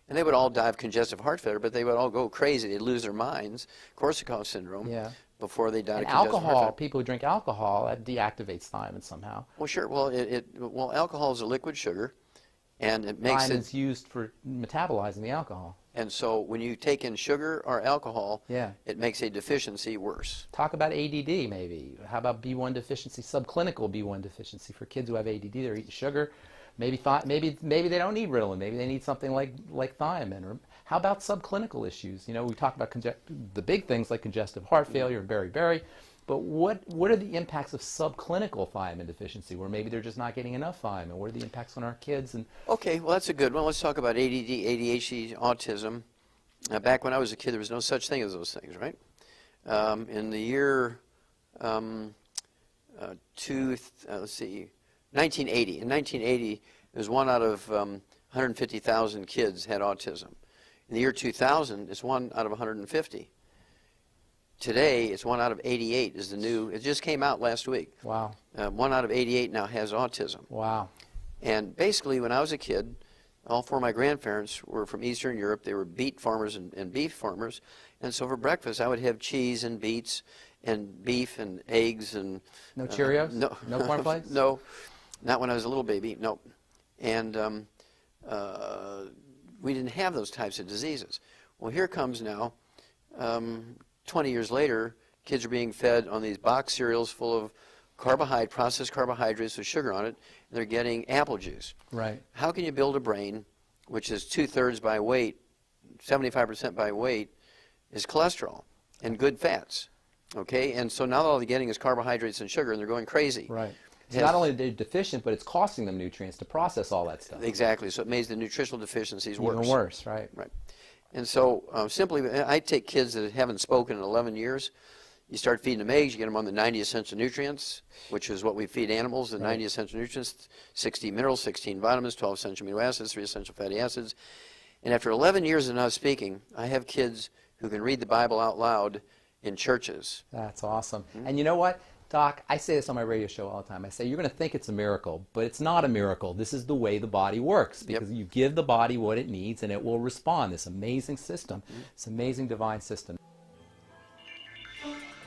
And they would all die of congestive heart failure, but they would all go crazy. They'd lose their minds, Korsakoff syndrome, before they died of congestive heart failure. People who drink alcohol, that deactivates thiamine somehow. Well, sure. Well, alcohol is a liquid sugar, and it makes Thiamine is used for metabolizing the alcohol. And so when you take in sugar or alcohol, it makes a deficiency worse. Talk about ADD maybe. How about B1 deficiency, subclinical B1 deficiency for kids who have ADD? They're eating sugar. Maybe they don't need Ritalin. Maybe they need something like thiamine. Or how about subclinical issues? You know, we talk about the big things like congestive heart failure and beriberi, But what are the impacts of subclinical thiamine deficiency, where maybe they're just not getting enough thiamine? What are the impacts on our kids? And Okay, well, that's a good one. Let's talk about ADD, ADHD, autism. Back when I was a kid, there was no such thing as those things, right? In the year let's see, 1980. In 1980, there's 1 out of 150,000 kids had autism. In the year 2000, it's 1 out of 150. Today, it's 1 out of 88 is the new, it just came out last week. wow, 1 out of 88 now has autism. wow, And basically, when I was a kid, all 4 of my grandparents were from Eastern Europe. They were beet farmers and beef farmers. And so for breakfast, I would have cheese and beets and beef and eggs and... no Cheerios? No. No cornflakes? No, not when I was a little baby, no. And we didn't have those types of diseases. Well, here comes now, 20 years later, kids are being fed on these box cereals full of processed carbohydrates with sugar on it, and they're getting apple juice. Right. How can you build a brain, which is 2/3 by weight, 75% by weight, is cholesterol and good fats? Okay, and so now all they're getting is carbohydrates and sugar, and they're going crazy. Right. So not only are they deficient, but it's costing them nutrients to process all that stuff. Exactly. So it makes the nutritional deficiencies worse. Even worse, right? Right. And so simply, I take kids that haven't spoken in 11 years. You start feeding them eggs, you get them on the 90 essential nutrients, which is what we feed animals, the 90 essential nutrients, 60 minerals, 16 vitamins, 12 essential amino acids, 3 essential fatty acids. And after 11 years of not speaking, I have kids who can read the Bible out loud in churches. That's awesome. And you know what, Doc, I say this on my radio show all the time. I say, you're going to think it's a miracle, but it's not a miracle. This is the way the body works, because you give the body what it needs and it will respond. This amazing system, this amazing divine system.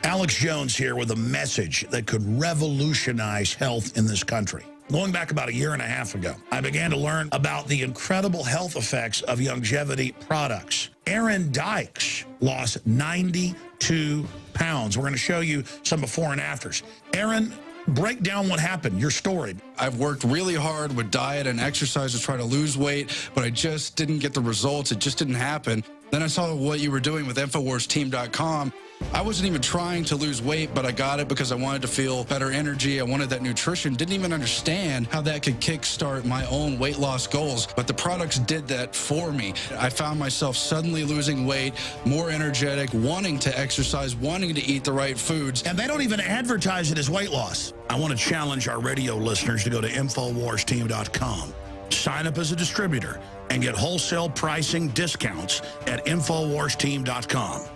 Alex Jones here with a message that could revolutionize health in this country. Going back about 1.5 years ago, I began to learn about the incredible health effects of longevity products. Aaron Dykes lost 92 pounds. We're going to show you some before and afters. Aaron, break down what happened, your story. I've worked really hard with diet and exercise to try to lose weight, but I just didn't get the results. It just didn't happen. Then I saw what you were doing with InfoWarsTeam.com. I wasn't even trying to lose weight, but I got it because I wanted to feel better energy. I wanted that nutrition. Didn't even understand how that could kickstart my own weight loss goals. But the products did that for me. I found myself suddenly losing weight, more energetic, wanting to exercise, wanting to eat the right foods. And they don't even advertise it as weight loss. I want to challenge our radio listeners to go to InfoWarsTeam.com. Sign up as a distributor and get wholesale pricing discounts at InfoWarsTeam.com.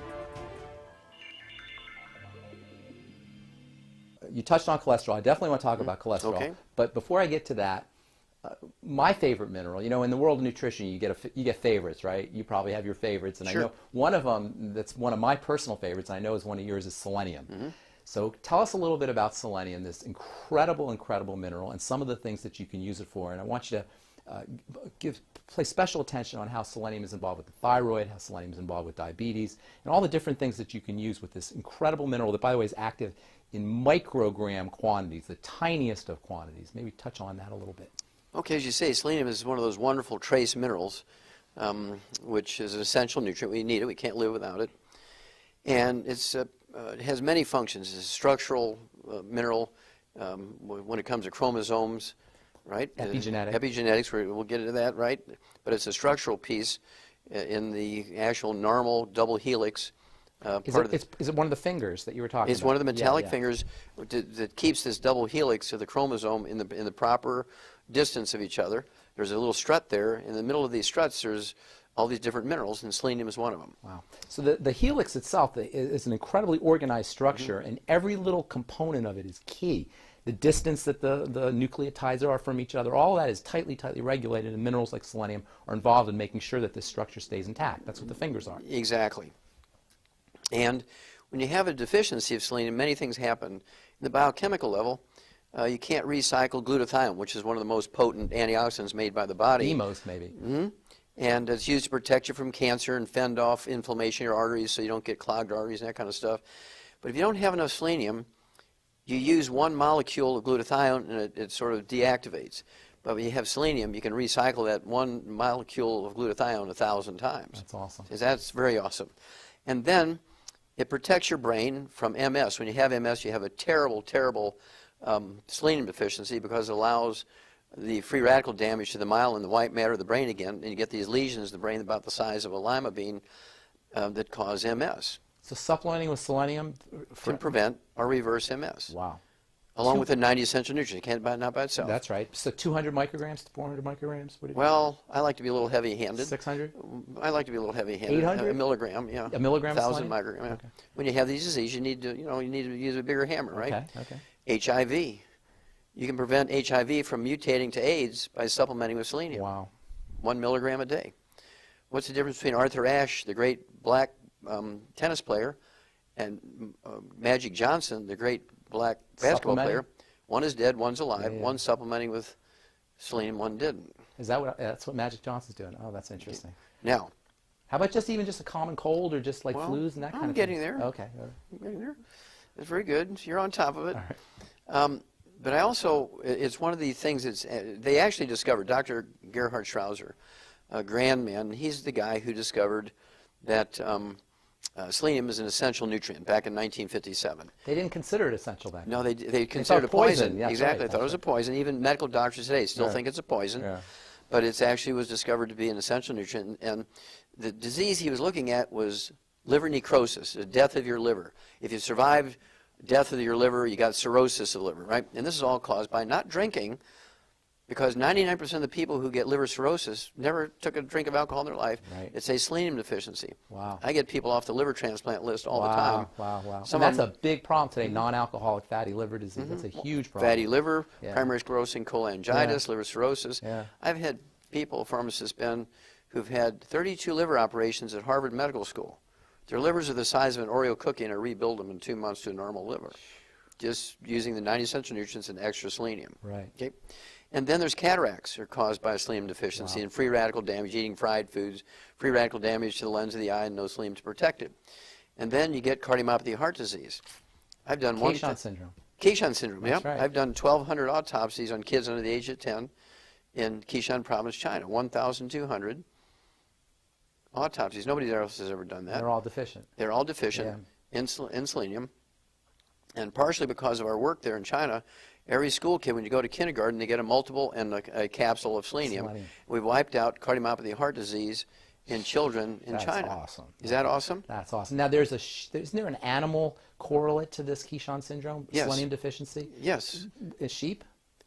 You touched on cholesterol. I definitely want to talk about cholesterol. Okay. But before I get to that, my favorite mineral, you know, in the world of nutrition, you get favorites, right? You probably have your favorites. And Sure. I know one of them that's one of my personal favorites, and I know is one of yours, is selenium. So tell us a little bit about selenium, this incredible, incredible mineral, and some of the things that you can use it for. And I want you to place special attention on how selenium is involved with the thyroid, how selenium is involved with diabetes, and all the different things that you can use with this incredible mineral that, by the way, is active in microgram quantities, the tiniest of quantities. Maybe touch on that a little bit. Okay, as you say, selenium is one of those wonderful trace minerals, which is an essential nutrient. We need it. We can't live without it. And it has many functions. It's a structural mineral when it comes to chromosomes, right? Epigenetics. Epigenetics, we'll get into that, right? But it's a structural piece in the actual normal double helix. Is it one of the fingers that you were talking about? It's one of the metallic Yeah. fingers that keeps this double helix of the chromosome in the proper distance of each other. There's a little strut there. In the middle of these struts, there's all these different minerals, and selenium is one of them. Wow. So the helix itself is an incredibly organized structure, and every little component of it is key. The distance that the nucleotides are from each other, all that is tightly, tightly regulated, and minerals like selenium are involved in making sure that this structure stays intact. That's what the fingers are. Exactly. And when you have a deficiency of selenium, many things happen. In the biochemical level, you can't recycle glutathione, which is one of the most potent antioxidants made by the body. The most, maybe. And it's used to protect you from cancer and fend off inflammation in your arteries so you don't get clogged arteries and that kind of stuff. But if you don't have enough selenium, you use one molecule of glutathione and it sort of deactivates. But when you have selenium, you can recycle that one molecule of glutathione 1,000 times. That's awesome. That's very awesome. And then It protects your brain from MS. When you have MS, you have a terrible, terrible selenium deficiency because it allows the free radical damage to the myelin and the white matter of the brain again, and you get these lesions in the brain about the size of a lima bean that cause MS. So supplementing with selenium Can prevent or reverse MS. Wow. Along with the 90 essential nutrients. It can't not by itself. That's right. So 200 micrograms to 400 micrograms? What Well, I like to be a little heavy-handed. 600? I like to be a little heavy-handed. 800? A milligram, yeah. A milligram of 1,000 selenium? microgram. Yeah. Okay. When you have these diseases, you need to, use a bigger hammer, right? Okay. HIV. You can prevent HIV from mutating to AIDS by supplementing with selenium. Wow. 1 milligram a day. What's the difference between Arthur Ashe, the great black tennis player, and Magic Johnson, the great black basketball player? One is dead, one's alive. Yeah. One's supplementing with selenium, one didn't. That's what Magic Johnson's doing? Oh, that's interesting. Now, how about just a common cold or just like flus and that kind of thing? I'm getting there. Okay. I'm getting there. It's very good. You're on top of it. All right. But I also, it's one of the things they actually discovered, Dr. Gerhard Strauser, a grand man, he's the guy who discovered that selenium is an essential nutrient back in 1957. They didn't consider it essential back then. No, they considered it poison. Yeah, exactly. Right, they thought it was a poison. Even medical doctors today still think it's a poison. Yeah. But it actually was discovered to be an essential nutrient. And the disease he was looking at was liver necrosis, the death of your liver. If you survived death of your liver, you got cirrhosis of the liver, right? And this is all caused by not drinking, because 99% of the people who get liver cirrhosis never took a drink of alcohol in their life. Right. It's a selenium deficiency. Wow. I get people off the liver transplant list all the time. Wow. And that's a big problem today, non-alcoholic fatty liver disease. That's a huge problem. Fatty liver, primary sclerosing cholangitis, liver cirrhosis. Yeah. I've had people, Pharmacist Ben, who've had 32 liver operations at Harvard Medical School. Their livers are the size of an Oreo cookie, and I rebuild them in 2 months to a normal liver, just using the 90 essential nutrients and extra selenium. Right. Okay. And then there's cataracts that are caused by a selenium deficiency and free radical damage, eating fried foods, free radical damage to the lens of the eye and no selenium to protect it. And then you get cardiomyopathy of heart disease. I've done Keyshawn syndrome. Keyshawn syndrome, That's right. I've done 1,200 autopsies on kids under the age of 10 in Keyshawn province, China. 1,200 autopsies. Nobody else has ever done that. They're all deficient. They're all deficient in selenium. And partially because of our work there in China, every school kid, when you go to kindergarten, they get a multiple and a capsule of selenium. We've wiped out cardiomyopathy of heart disease in children in China. That's awesome. Is that awesome? That's awesome. Now, isn't there an animal correlate to this Keyshawn syndrome, Yes. selenium deficiency? Yes. Is sheep?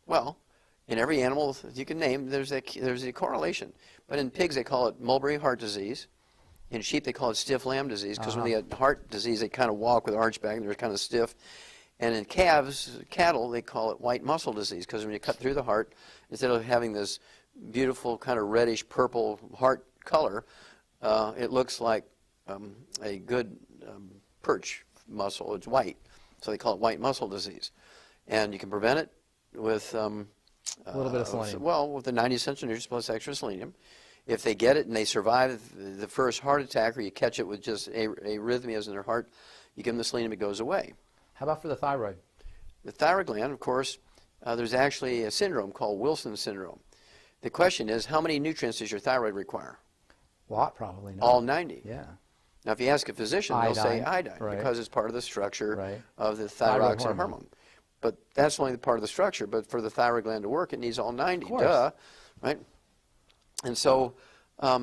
Well, in every animal you can name, there's a correlation. But in pigs, they call it mulberry heart disease. In sheep, they call it stiff lamb disease, because when they get heart disease, they kind of walk with an arch back, and they're kind of stiff. And in cattle, they call it white muscle disease, because when you cut through the heart, instead of having this beautiful kind of reddish purple heart color, it looks like a good perch muscle. It's white, so they call it white muscle disease. And you can prevent it with A little bit of selenium. Well, with the 90 essential nutrients plus extra selenium. If they get it and they survive the first heart attack, or you catch it with just arrhythmias in their heart, you give them the selenium, it goes away. How about for the thyroid? The thyroid gland, of course, there's actually a syndrome called Wilson syndrome. The question is, how many nutrients does your thyroid require? A lot, probably. No. All 90. Yeah. Now, if you ask a physician, they'll say iodine, because it's part of the structure of the thyroxine hormone. But that's only part of the structure. But for the thyroid gland to work, it needs all 90. Duh, right? And so a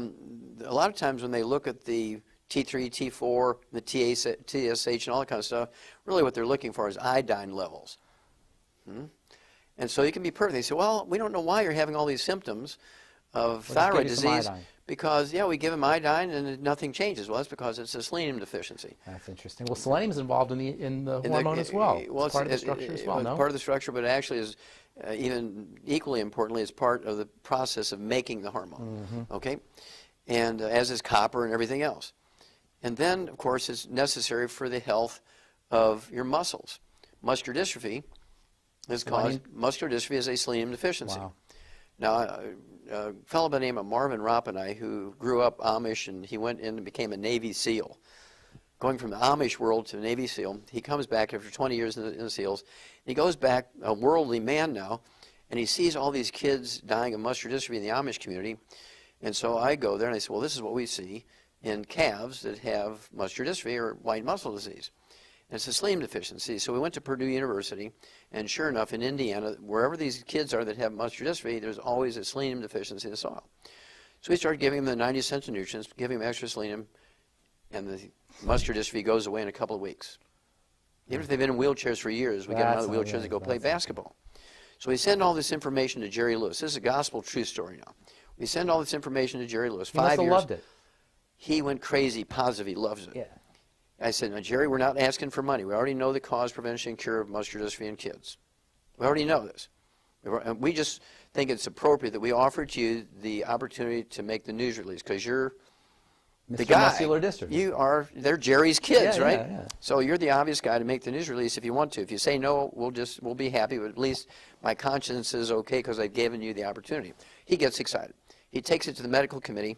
lot of times when they look at the T3, T4, the TSH, and all that kind of stuff, really what they're looking for is iodine levels. And so you can be perfect. They say, well, we don't know why you're having all these symptoms of thyroid disease, because, we give them iodine and nothing changes. Well, that's because it's a selenium deficiency. That's interesting. Well, selenium is involved in the hormone as well. It's part of the structure as well, no? Part of the structure, but it actually is even equally importantly, it's part of the process of making the hormone, okay? And as is copper and everything else. And then, of course, it's necessary for the health of your muscles. Muscular dystrophy is a selenium deficiency. Wow. Now, a fellow by the name of Marvin Rappanay, who grew up Amish, and he went in and became a Navy SEAL. Going from the Amish world to the Navy SEAL, he comes back after 20 years in the SEALs. He goes back, a worldly man now, and he sees all these kids dying of muscular dystrophy in the Amish community. And so I go there and I say, well, this is what we see. in calves that have muscular dystrophy or white muscle disease. And it's a selenium deficiency. So we went to Purdue University, and sure enough, in Indiana, wherever these kids are that have muscular dystrophy, there's always a selenium deficiency in the soil. So we started giving them the 90 essential nutrients, giving them extra selenium, and the muscular dystrophy goes away in a couple of weeks. Even if they've been in wheelchairs for years, we get them out of the wheelchairs to go play basketball. So we send all this information to Jerry Lewis. This is a gospel true story now. We send all this information to Jerry Lewis. He must 5 have years. loved it. He went crazy, positive. He loves it. Yeah. I said, now, Jerry, we're not asking for money. We already know the cause, prevention, and cure of muscular dystrophy in kids. We already know this. We just think it's appropriate that we offer to you the opportunity to make the news release because you're the Mr. guy. Muscular Dystrophy. They're Jerry's kids, Yeah, right? yeah, yeah. So you're the obvious guy to make the news release if you want to. If you say no, we'll be happy, but at least my conscience is okay because I've given you the opportunity. He gets excited. He takes it to the medical committee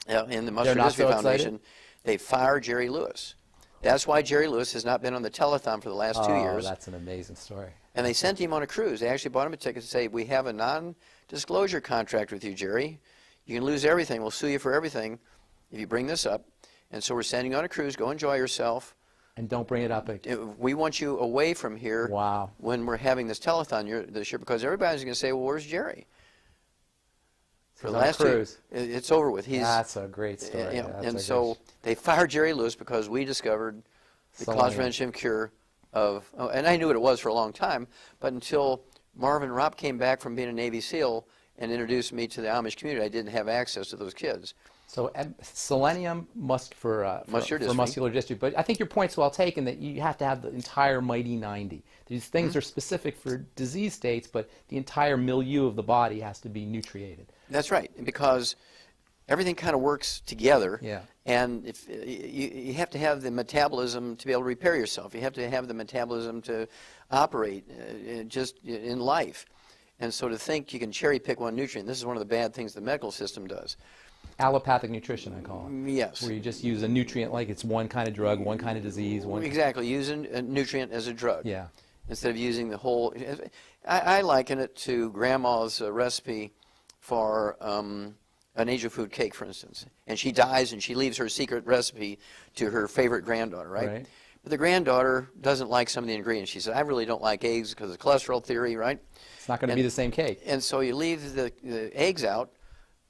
in the Muscular not Dystrophy so Foundation. excited? They fire Jerry Lewis. That's why Jerry Lewis has not been on the telethon for the last 2 years. Oh, that's an amazing story. And they sent him on a cruise. They actually bought him a ticket to say, we have a non-disclosure contract with you, Jerry. You can lose everything. We'll sue you for everything if you bring this up. And so we're sending you on a cruise. Go enjoy yourself. And don't bring it up again. We want you away from here Wow. when we're having this telethon this year because everybody's going to say, well, where's Jerry? For He's the on a last cruise. it's over with. That's a great story. Yeah, That's and a so great- they fired Jerry Lewis because we discovered the Selenium. cause, prevention, and cure of, and I knew what it was for a long time, but until Marvin Ropp came back from being a Navy SEAL and introduced me to the Amish community, I didn't have access to those kids. So selenium for Muscular muscular dystrophy. But I think your point's well taken that you have to have the entire mighty 90. These things are specific for disease states, but the entire milieu of the body has to be nutriated. That's right, because everything kind of works together. Yeah. And if you have to have the metabolism to be able to repair yourself. You have to have the metabolism to operate just in life. And so to think you can cherry pick one nutrient, this is one of the bad things the medical system does. Allopathic nutrition, I call it. Yes. Where you just use a nutrient like it's one kind of drug, one kind of disease. Exactly, using a nutrient as a drug. Yeah. Instead of using the whole. I liken it to Grandma's recipe for an angel food cake, for instance. And she dies and she leaves her secret recipe to her favorite granddaughter, right? But the granddaughter doesn't like some of the ingredients. She said, I really don't like eggs because of cholesterol theory, right? It's not going to be the same cake. And so you leave the eggs out,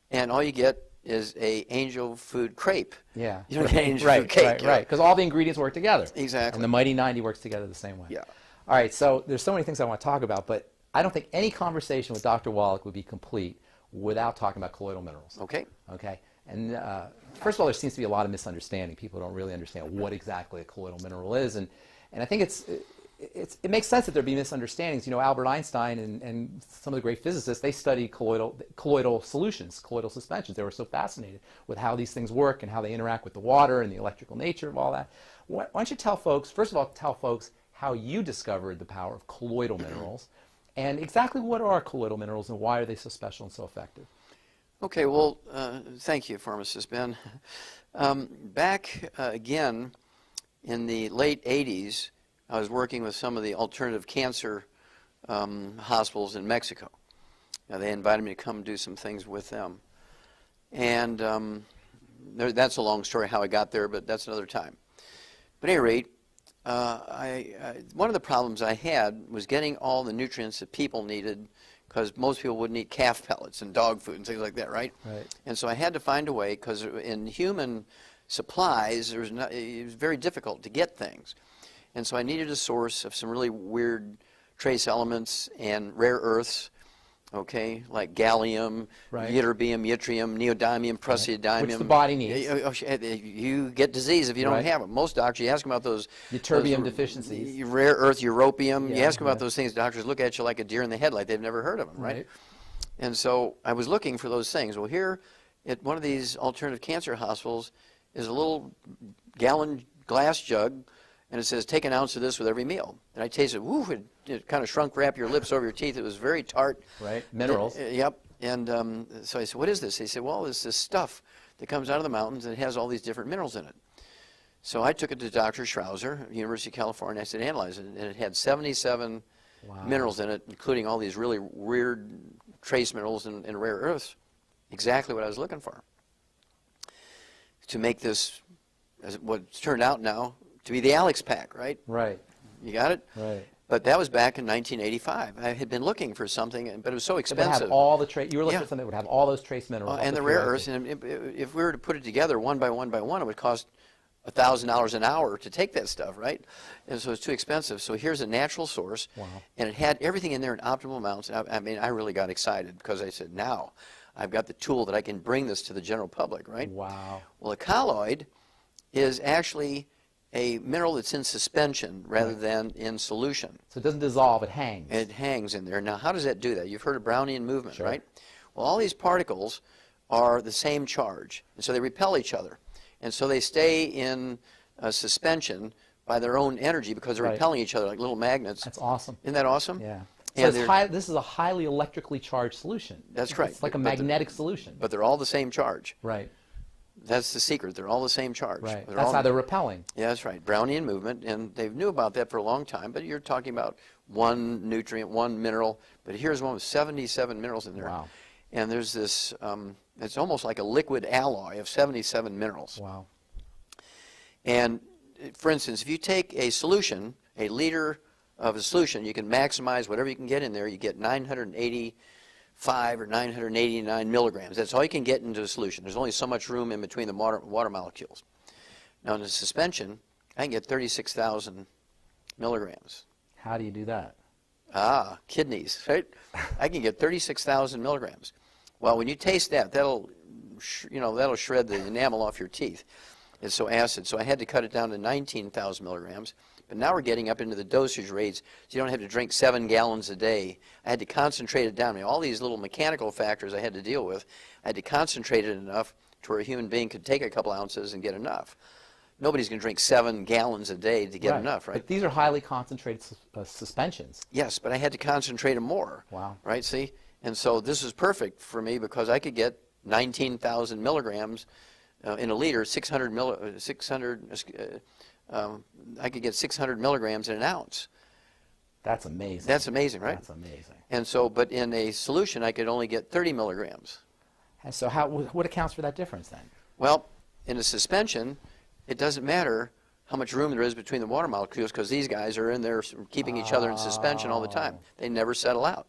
and all you get is a angel food crepe. Yeah. You don't get angel food cake. Right. Because all the ingredients work together. Exactly. And the mighty 90 works together the same way. Yeah. All right. So there's so many things I want to talk about, but I don't think any conversation with Dr. Wallach would be complete without talking about colloidal minerals. Okay. Okay. And first of all, there seems to be a lot of misunderstanding. People don't really understand what exactly a colloidal mineral is, and I think it makes sense that there be misunderstandings. You know, Albert Einstein and some of the great physicists, they studied colloidal solutions, colloidal suspensions. They were so fascinated with how these things work and how they interact with the water and the electrical nature of all that. Why don't you tell folks, first of all, how you discovered the power of colloidal minerals and exactly what are colloidal minerals and why are they so special and so effective? Okay, well, thank you, Pharmacist Ben. Back again in the late 80s, I was working with some of the alternative cancer hospitals in Mexico. Now, they invited me to come do some things with them. And that's a long story how I got there, but that's another time. But at any rate, one of the problems I had was getting all the nutrients that people needed because most people wouldn't eat calf pellets and dog food and things like that, right? Right. And so I had to find a way because in human supplies, it was very difficult to get things. And so I needed a source of some really weird trace elements and rare earths, okay, like gallium, Right. ytterbium, yttrium, neodymium, praseodymium. Which the body needs. You get disease if you don't Right. have them. Most doctors, you ask them about those Ytterbium those deficiencies. rare earth, europium. You Yeah, ask them about yeah. those things, doctors look at you like a deer in the headlight. They've never heard of them, right? Right. And so I was looking for those things. Well, here at one of these alternative cancer hospitals is a little gallon glass jug, and it says, take an ounce of this with every meal. And I tasted, woo, it kind of shrunk wrap your lips over your teeth. It was very tart. Right. Minerals. Yep. And so I said, what is this? He said, well, it's this stuff that comes out of the mountains and it has all these different minerals in it. So I took it to Dr. Schrouser, University of California. I said, analyze it. And it had 77 minerals in it, including all these really weird trace minerals and rare earths. Exactly what I was looking for. to make this, as what's turned out now, to be the Alex Pack, right? Right. You got it? Right. But that was back in 1985. I had been looking for something, but it was so It would expensive. have all the trace. You were looking Yeah. for something that would have all those trace minerals. And the rare earths. And if we were to put it together one by one by one, it would cost $1,000 an hour to take that stuff, right? And so it's too expensive. So here's a natural source, Wow. and it had everything in there in optimal amounts. I mean, I really got excited because I said, now I've got the tool that I can bring this to the general public, right? Wow. Well, a colloid is actually a mineral that's in suspension rather than in solution. So it doesn't dissolve, it hangs. It hangs in there. Now, how does that do that? You've heard of Brownian movement, Sure. right? Well, all these particles are the same charge, and so they repel each other. And so they stay in suspension by their own energy because they're Right. repelling each other like little magnets. That's awesome. Isn't that awesome? Yeah. And So they're- this is a highly electrically charged solution. That's right. It's like a But they're- magnetic solution. But they're all the same charge. Right. That's the secret. They're all the same charge. Right. They're That's all- how they're repelling. Yeah, that's right. Brownian movement, and they knew about that for a long time, but you're talking about one nutrient, one mineral, but here's one with 77 minerals in there. Wow. And there's this, it's almost like a liquid alloy of 77 minerals. Wow. And for instance, if you take a solution, a liter of a solution, you can maximize whatever you can get in there. You get 985 or 989 milligrams. That's all you can get into a solution. There's only so much room in between the water molecules. Now in the suspension, I can get 36,000 milligrams. How do you do that? Ah, kidneys, right? I can get 36,000 milligrams. Well, when you taste that, that'll shred the enamel off your teeth. It's so acid. So I had to cut it down to 19,000 milligrams. But now we're getting up into the dosage rates, so you don't have to drink 7 gallons a day. I had to concentrate it down. I mean, all these little mechanical factors I had to deal with, I had to concentrate it enough to where a human being could take a couple ounces and get enough. Nobody's going to drink 7 gallons a day to get enough, right? But these are highly concentrated suspensions. Yes, but I had to concentrate them more. Wow. Right, see? And so this was perfect for me because I could get 19,000 milligrams in a liter, I could get 600 milligrams in an ounce. That's amazing. That's amazing, right? That's amazing. And so, but in a solution, I could only get 30 milligrams. And so what accounts for that difference then? Well, in a suspension, it doesn't matter how much room there is between the water molecules because these guys are in there keeping each other in suspension all the time. They never settle out.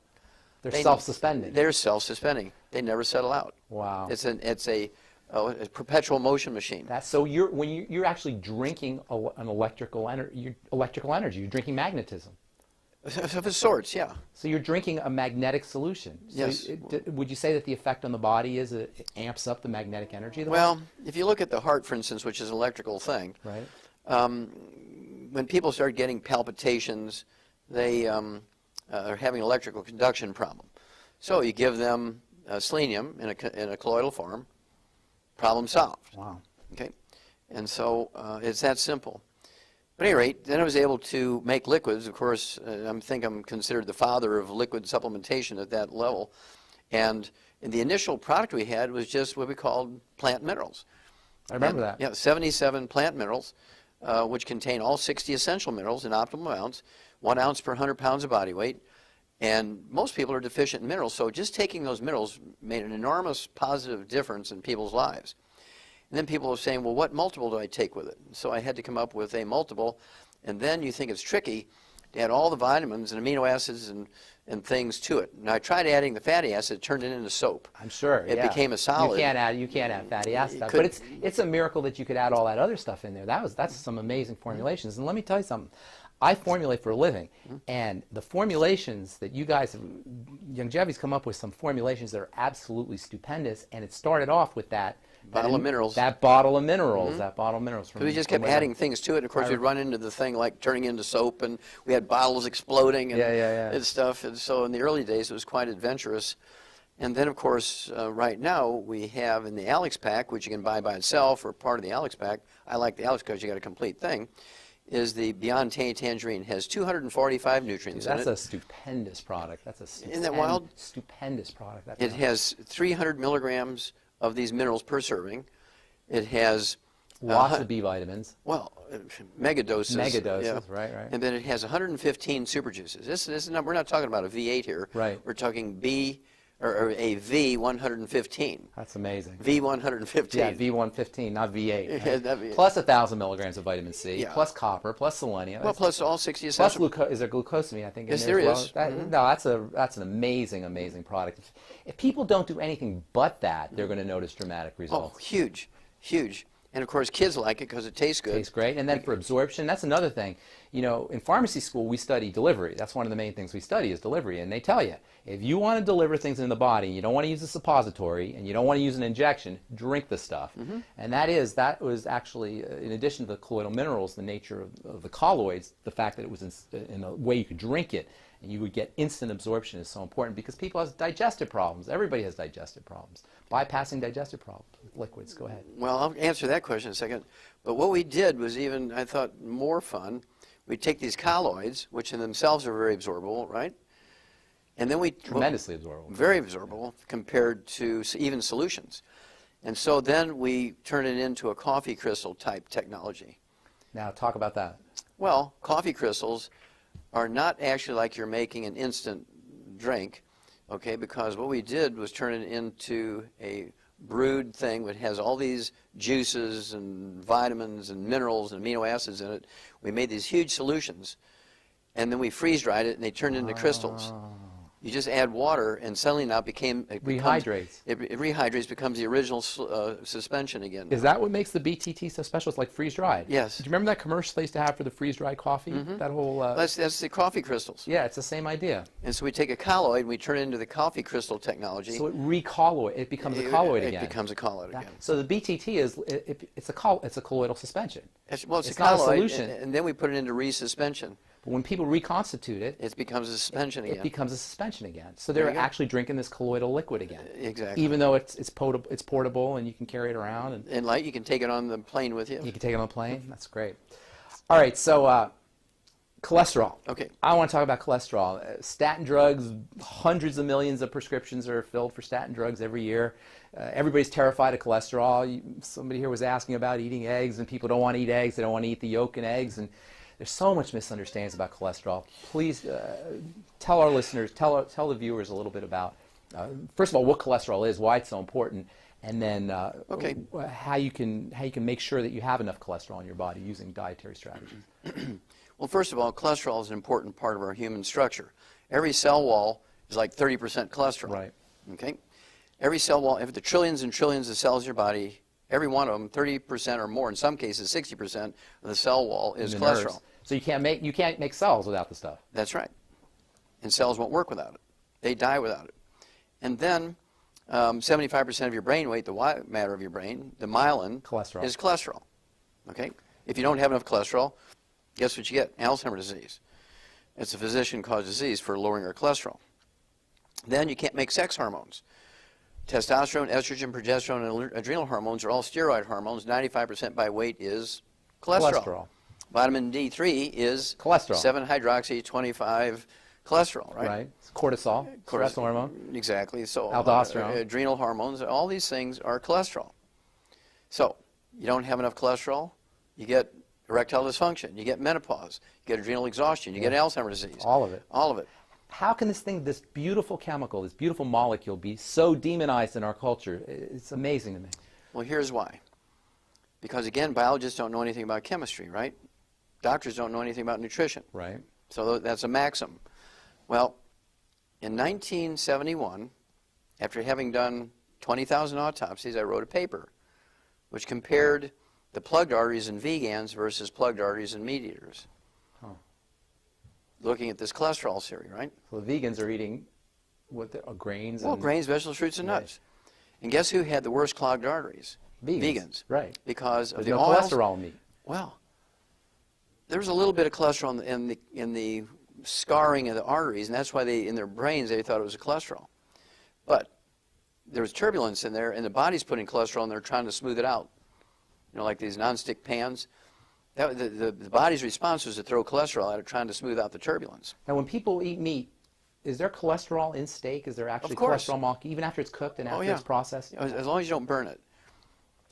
They're self-suspending. They're self-suspending. They never settle out. Wow. It's a perpetual motion machine. So you're actually drinking an electrical energy. You're drinking magnetism. Of sorts, yeah. So you're drinking a magnetic solution. So Yes. Would you say that the effect on the body is it amps up the magnetic energy of the Well, if you look at the heart, for instance, which is an electrical thing, body? Right. when people start getting palpitations, they are having an electrical conduction problem. So you give them selenium in a colloidal form, problem solved. Wow. Okay, and so it's that simple. But at any rate, then I was able to make liquids. Of course, I think I'm considered the father of liquid supplementation at that level. And the initial product we had was just what we called plant minerals. I remember that. Yeah, 77 plant minerals, which contain all 60 essential minerals in optimal amounts, 1 ounce per 100 pounds of body weight. And most people are deficient in minerals, so just taking those minerals made an enormous positive difference in people's lives. And then people are saying, well, what multiple do I take with it? So I had to come up with a multiple, and then you think it's tricky to add all the vitamins and amino acids and things to it. Now I tried adding the fatty acid, turned it into soap. I'm sure. It yeah. became a solid. You can't add fatty acid, but it's a miracle that you could add all that other stuff in there. That's some amazing formulations. And let me tell you something. I formulate for a living, and the formulations that you guys, Youngevity's come up with some formulations that are absolutely stupendous, and it started off with that Bottle of minerals. That bottle of minerals. That bottle of minerals. So we just kept adding things to it. Of course, we'd run into the thing like turning into soap, and we had bottles exploding and stuff. And so in the early days, it was quite adventurous. And then, of course, right now, we have in the Alex Pack, which you can buy by itself or part of the Alex Pack. I like the Alex because you got a complete thing. Is the Beyond Tangerine. Has 245 nutrients in it. That's a stupendous product. Isn't that wild? Stupendous product. It has 300 milligrams of these minerals per serving. It has lots of B vitamins. Well, mega doses. Mega doses, yeah. right. And then it has 115 super juices. We're not talking about a V8 here. Right. We're talking B or a V115. That's amazing. V115. Yeah, V115, not V8. Right? Yeah, that'd be- Plus 1,000 milligrams of vitamin C, Yeah. plus copper, plus selenium. Well, That's- plus all 60 plus essential. is there glucosamine? I think. Yes, in there as well? is. That, No, that's an amazing product. If people don't do anything but that, they're going to notice dramatic Oh, results. huge, huge. And of course, kids like it because it tastes good. Tastes great. And then for absorption, that's another thing. You know, in pharmacy school, we study delivery. That's one of the main things we study is delivery. And they tell you, if you want to deliver things in the body, you don't want to use a suppository, and you don't want to use an injection, drink the stuff. And that was actually, in addition to the colloidal minerals, the nature of the colloids, the fact that it was in a way you could drink it, and you would get instant absorption is so important because people have digestive problems. Everybody has digestive problems. Bypassing digestive problems with liquids. Go ahead. Well, I'll answer that question in a second. But what we did was even, I thought, more fun. We take these colloids, which in themselves are very absorbable, right? And then we... Tremendously absorbable. Very absorbable compared to even solutions. And so then we turn it into a coffee crystal type technology. Now talk about that. Well, coffee crystals are not actually like you're making an instant drink, okay, because what we did was turn it into a brewed thing that has all these juices and vitamins and minerals and amino acids in it. We made these huge solutions, and then we freeze-dried it, and they turned into crystals. You just add water, and suddenly now it Rehydrates. It rehydrates, becomes the original suspension again. Is that what makes the BTT so special? It's like freeze-dried. Yes. Do you remember that commercial they used to have for the freeze-dried coffee? That whole... That's the coffee crystals. yeah, it's the same idea. And so we take a colloid, and we turn it into the coffee crystal technology. So it becomes a colloid again. It becomes a colloid That- again. So the BTT is it's a colloidal suspension. It's not a a colloid, solution. and then we put it into resuspension. But when people reconstitute it, It becomes a suspension it again. becomes a suspension again. So There they're you go. actually drinking this colloidal liquid again. Exactly. Even though it's portable and you can carry it around and And light, you can take it on the plane with you. you can take it on a plane. That's great. All right, so cholesterol. Okay. I want to talk about cholesterol. Statin drugs, hundreds of millions of prescriptions are filled for statin drugs every year. Everybody's terrified of cholesterol. Somebody here was asking about eating eggs, and people don't want to eat eggs. They don't want to eat the yolk in eggs. And there's so much misunderstandings about cholesterol. Please tell our listeners, tell the viewers a little bit about, first of all, what cholesterol is, why it's so important, and then Okay. how you can make sure that you have enough cholesterol in your body using dietary strategies. Well, first of all, cholesterol is an important part of our human structure. Every cell wall is like 30% cholesterol. Right. Okay? Every cell wall, if the trillions and trillions of cells in your body, every one of them, 30% or more, in some cases 60% of the cell wall is The cholesterol. nerves. So you can't make cells without the stuff. That's right. And cells won't work without it. They die without it. And then 75% of your brain weight, the white matter of your brain, the myelin, Cholesterol. is cholesterol. Okay? If you don't have enough cholesterol, guess what you get? Alzheimer's disease. It's a physician-caused disease for lowering our cholesterol. Then you can't make sex hormones. Testosterone, estrogen, progesterone, and adrenal hormones are all steroid hormones. 95% by weight is cholesterol. Vitamin D3 is Cholesterol. 7-hydroxy-25 cholesterol, right? Right. Cortisol. Stress hormone. Exactly. So Aldosterone. adrenal hormones, all these things are cholesterol. So you don't have enough cholesterol, you get erectile dysfunction, you get menopause, you get adrenal exhaustion, you get Alzheimer's disease. All of it. All of it. How can this beautiful chemical, this beautiful molecule be so demonized in our culture? It's amazing to me. Well, here's why. Because again, biologists don't know anything about chemistry, right? Doctors don't know anything about nutrition. Right. So that's a maxim. Well, in 1971, after having done 20,000 autopsies, I wrote a paper which compared the plugged arteries in vegans versus plugged arteries in meat eaters. Huh. Looking at this cholesterol theory, right? So the vegans are eating grains. Well, and grains, vegetables, fruits, and Right. nuts. And guess who had the worst clogged arteries? Vegans. Right. Because of There's the no oils. cholesterol in meat. Well, there was a little bit of cholesterol in the scarring of the arteries, and that's why in their brains they thought it was a cholesterol. But there was turbulence in there, and the body's putting cholesterol in there trying to smooth it out. You know, like these nonstick pans. The body's response was to throw cholesterol at it, trying to smooth out the turbulence. Now, when people eat meat, is there cholesterol in steak? Is there actually Of course. cholesterol molecule, even after it's cooked and after yeah. it's processed? As long as you don't burn it.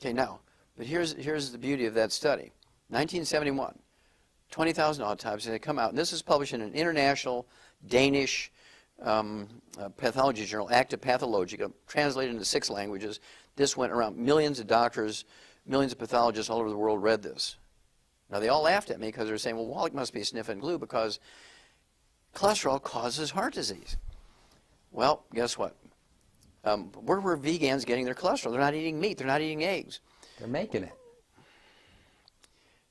Okay, now, but here's the beauty of that study. 1971, 20,000 autopsies, they come out, and this is published in an international Danish pathology journal, Acta Pathologica, translated into 6 languages. This went around. Millions of doctors, millions of pathologists all over the world read this. Now, they all laughed at me because they were saying, well, Wallach must be sniffing glue because cholesterol causes heart disease. Well, guess what? Where were vegans getting their cholesterol? They're not eating meat. They're not eating eggs. They're making it.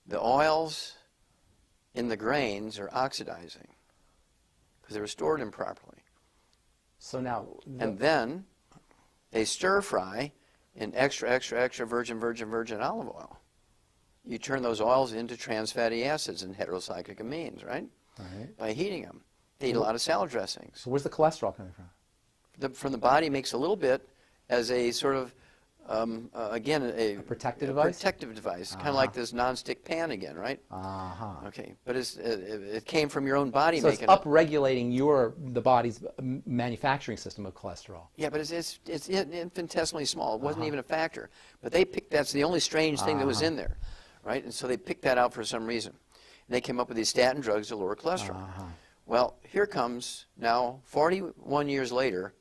The oils in the grains are oxidizing because they were stored improperly. So now... And then they stir fry in extra, extra, extra virgin olive oil. You turn those oils into trans fatty acids and heterocyclic amines, right? Right. By heating them. They eat a lot of salad dressings. So where's the cholesterol coming from? From the body makes a little bit as a sort of, again, a protective device? Protective device, kind of like this nonstick pan again, right? Uh-huh. Okay, but it came from your own body So making it's upregulating the body's manufacturing system of cholesterol. Yeah, but it's infinitesimally small. It wasn't even a factor. But they picked, that's the only strange thing that was in there, right? And so they picked that out for some reason. And they came up with these statin drugs to lower cholesterol. Well, here comes now, 41 years later,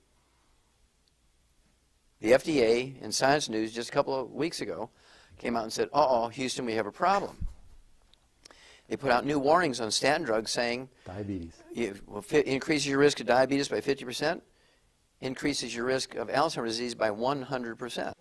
the FDA in Science News just a couple of weeks ago came out and said, uh-oh, Houston, we have a problem. They put out new warnings on statin drugs saying Diabetes. Increases your risk of diabetes by 50%, increases your risk of Alzheimer's disease by 100%.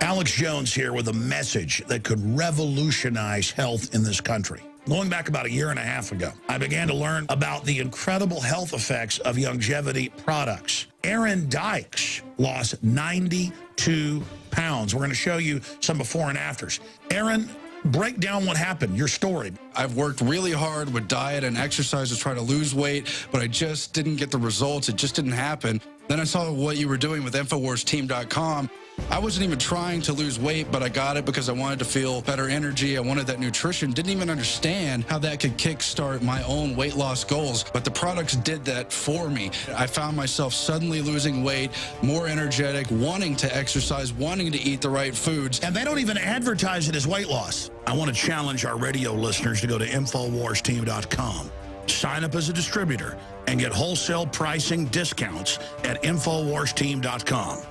Alex Jones here with a message that could revolutionize health in this country. Going back about a year and a half ago, I began to learn about the incredible health effects of longevity products. Aaron Dykes lost 92 pounds. We're going to show you some before and afters. Aaron, break down what happened, your story. I've worked really hard with diet and exercise to try to lose weight, but I just didn't get the results. It just didn't happen. Then I saw what you were doing with InfoWarsTeam.com. I wasn't even trying to lose weight, but I got it because I wanted to feel better energy. I wanted that nutrition. Didn't even understand how that could kickstart my own weight loss goals, but the products did that for me. I found myself suddenly losing weight, more energetic, wanting to exercise, wanting to eat the right foods. And they don't even advertise it as weight loss. I want to challenge our radio listeners to go to InfoWarsTeam.com. Sign up as a distributor and get wholesale pricing discounts at InfoWarsTeam.com.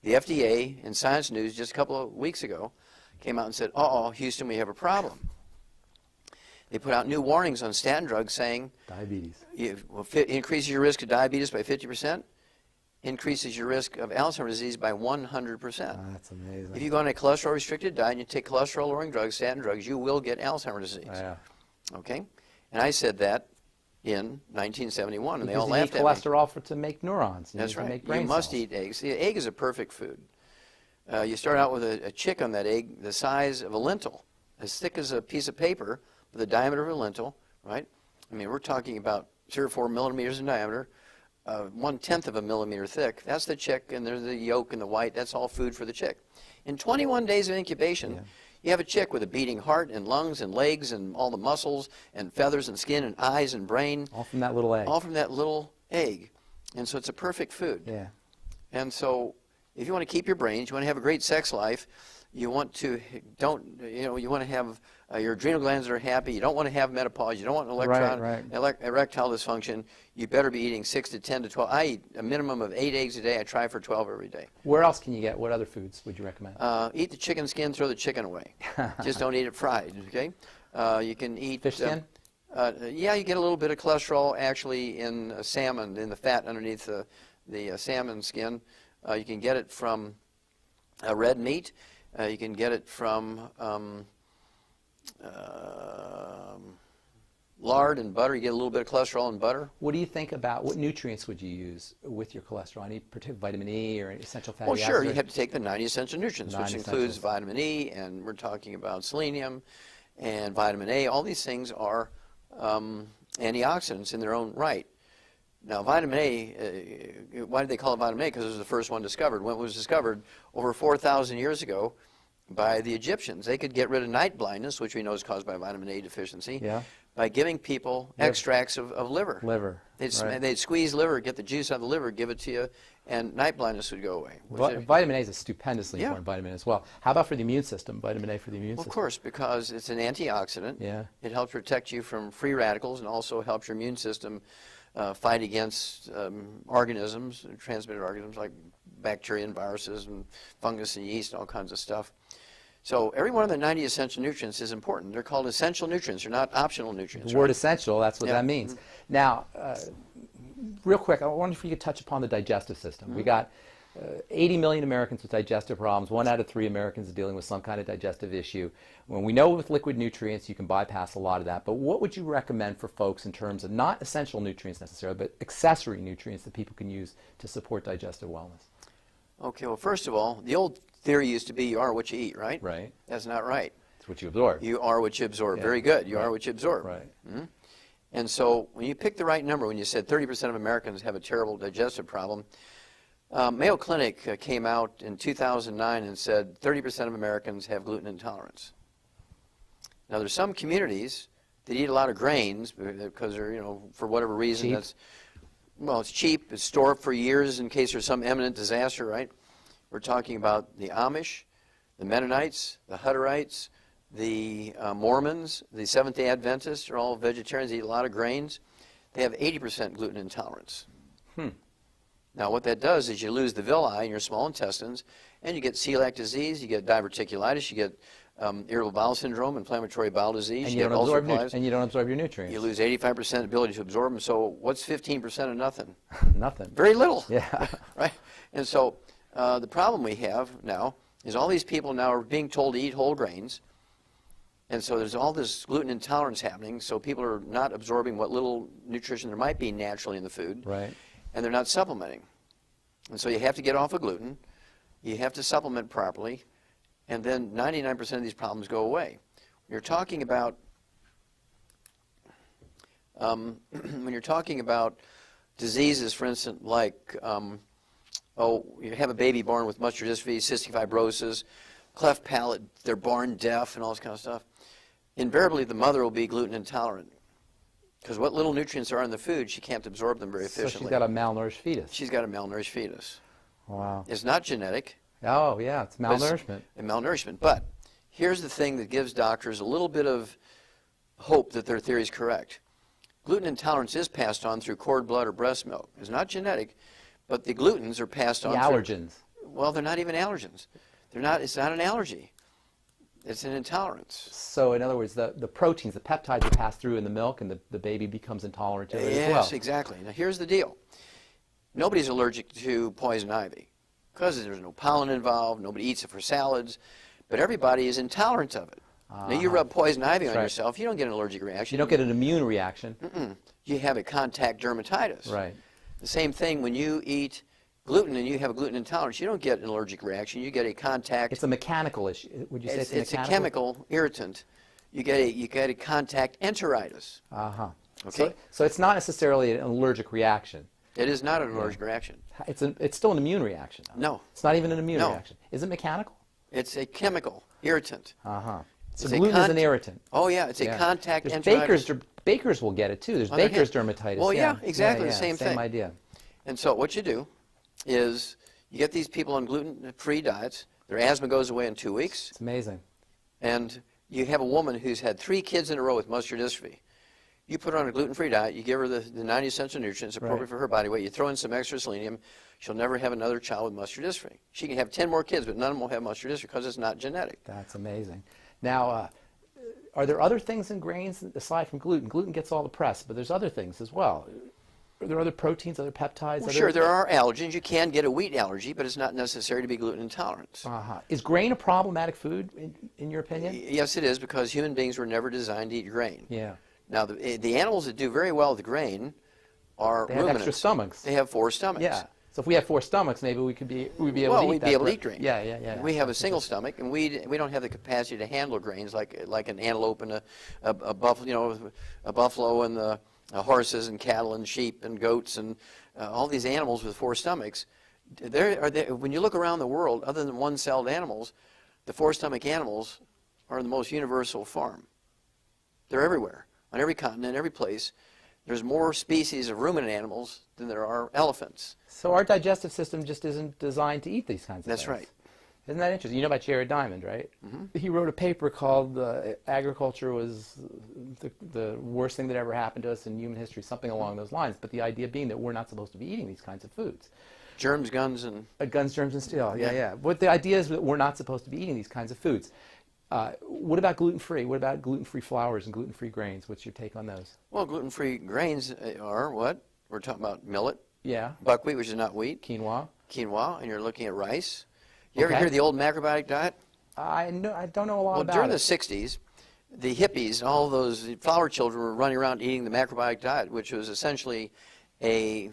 The FDA in Science News just a couple of weeks ago came out and said, uh-oh, Houston, we have a problem. They put out new warnings on statin drugs saying Diabetes. Increases your risk of diabetes by 50%, increases your risk of Alzheimer's disease by 100%. That's amazing. If you go on a cholesterol-restricted diet and you take cholesterol-lowering drugs, statin drugs, you will get Alzheimer's disease. Yeah. Okay? And I said that in 1971, and they all Because laughed you need at me. cholesterol to make neurons. That's To right. make brain You must cells. eat eggs. The egg is a perfect food. You start out with a chick on that egg the size of a lentil, as thick as a piece of paper, with the diameter of a lentil, right? I mean, we're talking about 3 or 4 millimeters in diameter, 1/10 of a millimeter thick. That's the chick, and there's the yolk and the white. That's all food for the chick. In 21 days of incubation, you have a chick with a beating heart and lungs and legs and all the muscles and feathers and skin and eyes and brain. All from that little egg. All from that little egg. And so it's a perfect food. Yeah. And so if you want to keep your brains, you want to have a great sex life, you want to you want to have your adrenal glands are happy, you don't want to have menopause, you don't want erectile dysfunction, you better be eating 6 to 10 to 12. I eat a minimum of 8 eggs a day. I try for 12 every day. Where else can you get? What other foods would you recommend? Eat the chicken skin, throw the chicken away. Just don't eat it fried, okay? You can eat... Fish skin? Yeah, you get a little bit of cholesterol actually in salmon, in the fat underneath the salmon skin. You can get it from red meat. You can get it from lard and butter. You get a little bit of cholesterol in butter. What do you think about, what nutrients would you use with your cholesterol? Any particular vitamin E or essential fatty acids? Well, sure. You have to take the 90 essential nutrients, which includes Non-essentials. vitamin E, and we're talking about selenium and vitamin A. All these things are antioxidants in their own right. Now, vitamin A, why did they call it vitamin A? Because it was the first one discovered. When it was discovered over 4,000 years ago by the Egyptians, they could get rid of night blindness, which we know is caused by vitamin A deficiency, by giving people extracts of liver. Liver. They'd squeeze liver, get the juice out of the liver, give it to you, and night blindness would go away. Vitamin A is a stupendously important vitamin as well. How about for the immune system, vitamin A for the immune system? Of course, because it's an antioxidant. Yeah. It helps protect you from free radicals and also helps your immune system fight against organisms, transmitted organisms like bacteria and viruses and fungus and yeast and all kinds of stuff. So every one of the 90 essential nutrients is important. They're called essential nutrients. They're not optional nutrients. The word essential, that's what that means. Now, real quick, I wonder if you could touch upon the digestive system. We got 80 million Americans with digestive problems. 1 out of 3 Americans is dealing with some kind of digestive issue. When we know with liquid nutrients you can bypass a lot of that, but what would you recommend for folks in terms of not essential nutrients necessarily, but accessory nutrients that people can use to support digestive wellness? Okay, well, first of all, the old theory used to be you are what you eat, right? Right. That's not right. It's what you absorb. You are what you absorb. Yeah. Very good. You are what you absorb. Right. And so when you pick the right number, when you said 30% of Americans have a terrible digestive problem, Mayo Clinic came out in 2009 and said 30% of Americans have gluten intolerance. Now, there's some communities that eat a lot of grains because they're, you know, for whatever reason, Cheap. that's, well, it's cheap. It's stored up for years in case there's some imminent disaster, right? We're talking about the Amish, the Mennonites, the Hutterites, the Mormons, the Seventh-day Adventists are all vegetarians, eat a lot of grains. They have 80% gluten intolerance. Now, what that does is you lose the villi in your small intestines, and you get celiac disease, you get diverticulitis, you get irritable bowel syndrome, inflammatory bowel disease, And you get ulcerative colitis. and you don't absorb your nutrients. You lose 85% ability to absorb them. So what's 15% of nothing? Nothing. Very little. Yeah. Right? And so the problem we have now is all these people now are being told to eat whole grains. And so there's all this gluten intolerance happening. So people are not absorbing what little nutrition there might be naturally in the food. Right. And they're not supplementing. And so you have to get off of gluten. You have to supplement properly. And then 99% of these problems go away. When you're talking about diseases, for instance, like you have a baby born with muscular dystrophy, cystic fibrosis, cleft palate, they're born deaf, and all this kind of stuff. Invariably, the mother will be gluten intolerant because what little nutrients are in the food, she can't absorb them very efficiently. So she's got a malnourished fetus. She's got a malnourished fetus. Wow. It's not genetic. Oh, yeah, it's malnourishment. It's malnourishment. But here's the thing that gives doctors a little bit of hope that their theory is correct. Gluten intolerance is passed on through cord blood or breast milk. It's not genetic, but the glutens are passed on The allergens. Well, they're not even allergens. They're not. It's not an allergy. It's an intolerance. So, in other words, the proteins, the peptides are passed through in the milk, and the baby becomes intolerant to it as well. Yes, exactly. Now, here's the deal. Nobody's allergic to poison ivy because there's no pollen involved. Nobody eats it for salads. But everybody is intolerant of it. Now, you rub poison ivy on yourself, you don't get an allergic reaction. You don't get an immune reaction. You have a contact dermatitis. Right. The same thing when you eat gluten and you have a gluten intolerance, you don't get an allergic reaction. You get a contact. It's a mechanical issue. Would you say it's a chemical irritant. You get a contact enteritis. Okay. So it's not necessarily an allergic reaction. It is not an allergic reaction. It's still an immune reaction. No. It's not even an immune No. reaction. Is it mechanical? It's a chemical irritant. So gluten is an irritant. Oh, yeah. It's a contact There's enteritis. Bakers will get it too. There's baker's dermatitis. Well, yeah, exactly the same thing. Same idea. And so what you do is you get these people on gluten-free diets. Their asthma goes away in 2 weeks. It's amazing. And you have a woman who's had 3 kids in a row with muscular dystrophy. You put her on a gluten-free diet. You give her the 90 essential nutrients appropriate for her body weight. You throw in some extra selenium. She'll never have another child with muscular dystrophy. She can have 10 more kids, but none of them will have muscular dystrophy because it's not genetic. That's amazing. Now, are there other things in grains aside from gluten? Gluten gets all the press, but there's other things as well. Are there other proteins, other peptides? Well, sure, there are allergens. You can get a wheat allergy, but it's not necessary to be gluten intolerant. Is grain a problematic food, in your opinion? Yes, it is, because human beings were never designed to eat grain. Yeah. Now, the animals that do very well with grain are They have ruminants. extra stomachs. They have 4 stomachs. Yeah. So if we have 4 stomachs, maybe we'd be able to eat that. Well, we'd be able to eat grain. Yeah. We have a single stomach, and we don't have the capacity to handle grains like an antelope and a buffalo and the horses and cattle and sheep and goats and all these animals with 4 stomachs. When you look around the world, other than one-celled animals, the 4-stomach animals are the most universal form. They're everywhere. on every continent, every place. There's more species of ruminant animals than there are elephants. So our digestive system just isn't designed to eat these kinds of That's things. right. Isn't that interesting? You know about Jared Diamond, right? Mm-hmm. He wrote a paper called Agriculture was the worst thing that ever happened to us in human history, something along those lines. But the idea being that we're not supposed to be eating these kinds of foods. Germs, guns, and... guns, germs, and steel. Yeah. But the idea is that we're not supposed to be eating these kinds of foods. What about gluten-free? What about gluten-free flours and gluten-free grains? What's your take on those? Well, gluten-free grains are what? We're talking about millet. Yeah. Buckwheat, which is not wheat. Quinoa. Quinoa, and you're looking at rice. You ever hear of the old macrobiotic diet? I don't know a lot about it. Well, during the 60s, the hippies, all those flower children were running around eating the macrobiotic diet, which was essentially a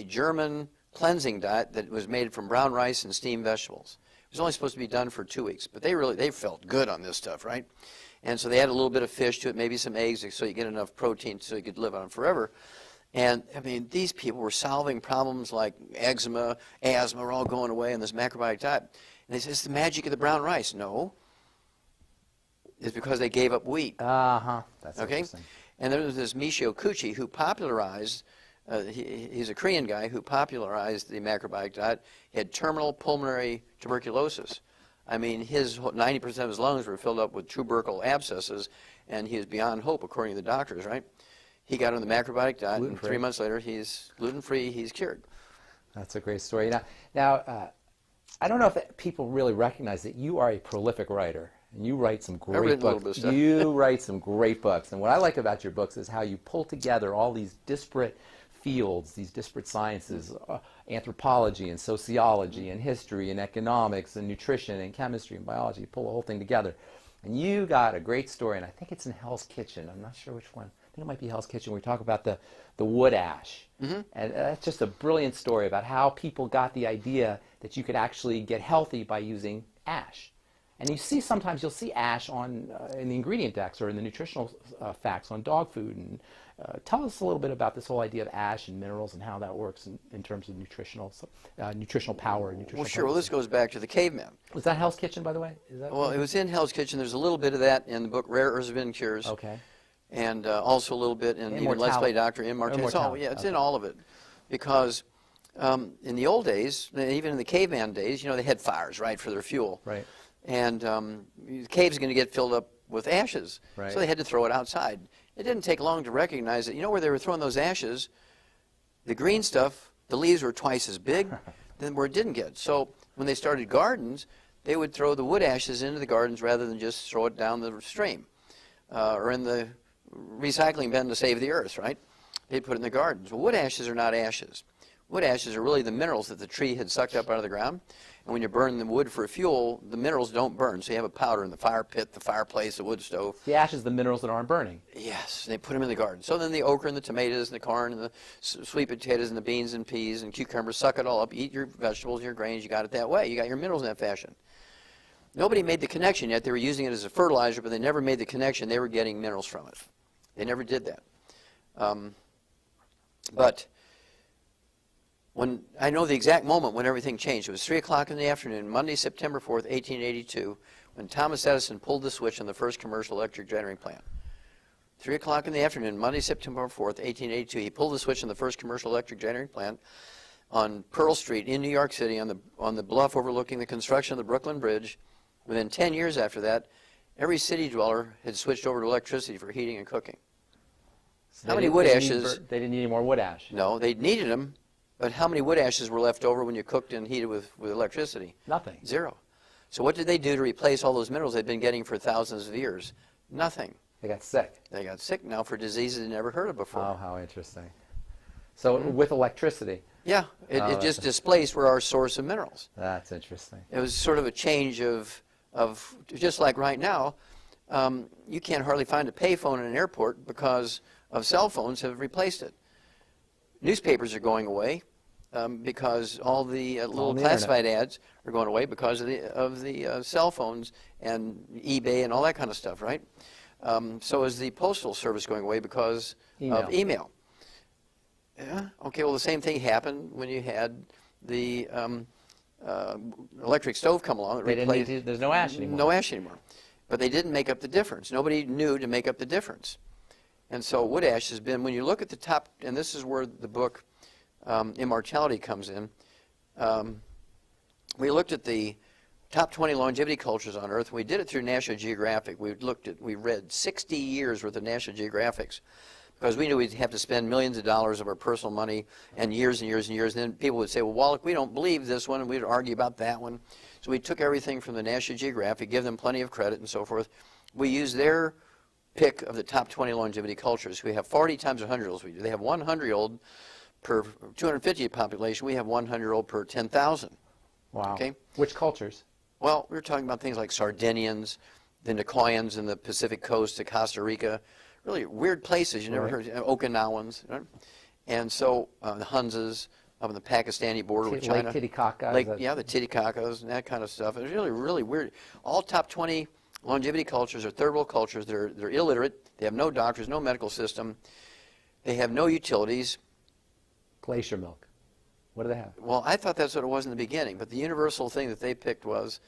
German cleansing diet that was made from brown rice and steamed vegetables. It was only supposed to be done for 2 weeks, but they felt good on this stuff, right? And so they added a little bit of fish to it, maybe some eggs, so you get enough protein so you could live on them forever. And, I mean, these people were solving problems like eczema, asthma, were all going away in this macrobiotic diet. And they said, it's the magic of the brown rice. No. It's because they gave up wheat. That's okay? Interesting. And there was this Michio Kuchi who popularized, he's a Korean guy who popularized the macrobiotic diet. He had terminal pulmonary tuberculosis. I mean, 90% of his lungs were filled up with tubercle abscesses, and he was beyond hope, according to the doctors, right? He got on the macrobiotic diet, and 3 months later, he's gluten-free, he's cured. That's a great story. Now, I don't know if people really recognize that you are a prolific writer, and you write some great books. You write some great books, and what I like about your books is how you pull together all these disparate fields, these disparate sciences, anthropology and sociology and history and economics and nutrition and chemistry and biology. You pull the whole thing together. And you got a great story, and I think it's in Hell's Kitchen. I'm not sure which one. I think it might be Hell's Kitchen. We talk about the wood ash. Mm-hmm. And that's just a brilliant story about how people got the idea that you could actually get healthy by using ash. And you see, sometimes you'll see ash on in the ingredient decks or in the nutritional facts on dog food. And tell us a little bit about this whole idea of ash and minerals and how that works in terms of nutritional power. Nutritional well, sure. Well, this goes back to the caveman. Was that Hell's Kitchen, by the way? Well, it was in Hell's Kitchen. There's a little bit of that in the book Rare Earths of Cures. Okay. And also a little bit in even Let's Play Doctor, Immortality. It's in all of it. Because in the old days, even in the caveman days, they had fires, right, for their fuel. Right. And the cave's going to get filled up with ashes. Right. So they had to throw it outside. It didn't take long to recognize that, where they were throwing those ashes, the green stuff, the leaves were twice as big than where it didn't get. So when they started gardens, they would throw the wood ashes into the gardens rather than just throw it down the stream or in the recycling bin to save the earth, right? They'd put it in the gardens. Well, wood ashes are not ashes. Wood ashes are really the minerals that the tree had sucked up out of the ground. And when you burn the wood for fuel, the minerals don't burn. So you have a powder in the fire pit, the fireplace, the wood stove. The ashes, the minerals that aren't burning. Yes, they put them in the garden. So then the okra and the tomatoes and the corn and the sweet potatoes and the beans and peas and cucumbers, suck it all up, eat your vegetables and your grains. You got it that way. You got your minerals in that fashion. Nobody made the connection yet. They were using it as a fertilizer, but they never made the connection. They were getting minerals from it. They never did that. But when I know the exact moment when everything changed. It was 3 o'clock in the afternoon, Monday, September 4th, 1882, when Thomas Edison pulled the switch on the first commercial electric generating plant. 3 o'clock in the afternoon, Monday, September 4th, 1882, he pulled the switch on the first commercial electric generating plant on Pearl Street in New York City on the bluff overlooking the construction of the Brooklyn Bridge. Within 10 years after that, every city dweller had switched over to electricity for heating and cooking. So how many wood ashes? They didn't need any more wood ash. No, they needed them, but how many wood ashes were left over when you cooked and heated with electricity? Nothing. Zero. So what did they do to replace all those minerals they'd been getting for thousands of years? Nothing. They got sick. They got sick now for diseases they never heard of before. Oh, how interesting. So with electricity. Yeah, it just displaced were our source of minerals. That's interesting. It was sort of a change of just like right now, you can't hardly find a payphone in an airport because of cell phones have replaced it. Newspapers are going away because all the little classified ads are going away because of the cell phones and eBay and all that kind of stuff, right? So is the postal service going away because of email. Yeah. Okay. Well, the same thing happened when you had the electric stove come along. There's no ash anymore. No ash anymore. but they didn't make up the difference. Nobody knew to make up the difference. And so wood ash has been, when you look at the top, and this is where the book Immortality comes in, we looked at the top 20 longevity cultures on Earth. We did it through National Geographic. We read 60 years worth of National Geographics because we knew we'd have to spend millions of dollars of our personal money and years and years and years. And then people would say, well, Wallach, we don't believe this one, and we'd argue about that one. So we took everything from the National Geographic, give them plenty of credit and so forth. We used their pick of the top 20 longevity cultures. We have 40 times 100-year-olds. They have 100-year-old per 250 population. We have 100-year-old per 10,000. Wow. Okay? Which cultures? Well, we were talking about things like Sardinians, the Nicoyans in the Pacific coast, to Costa Rica, really weird places you never heard, Okinawans, right? And so the Hunzas up on the Pakistani border with China. Lake Titicaca. The Titicacas and that kind of stuff. It was really, really weird. All top 20 longevity cultures are third world cultures. They're illiterate. They have no doctors, no medical system. They have no utilities. Glacier milk. What do they have? Well, I thought that's what it was in the beginning, but the universal thing that they picked was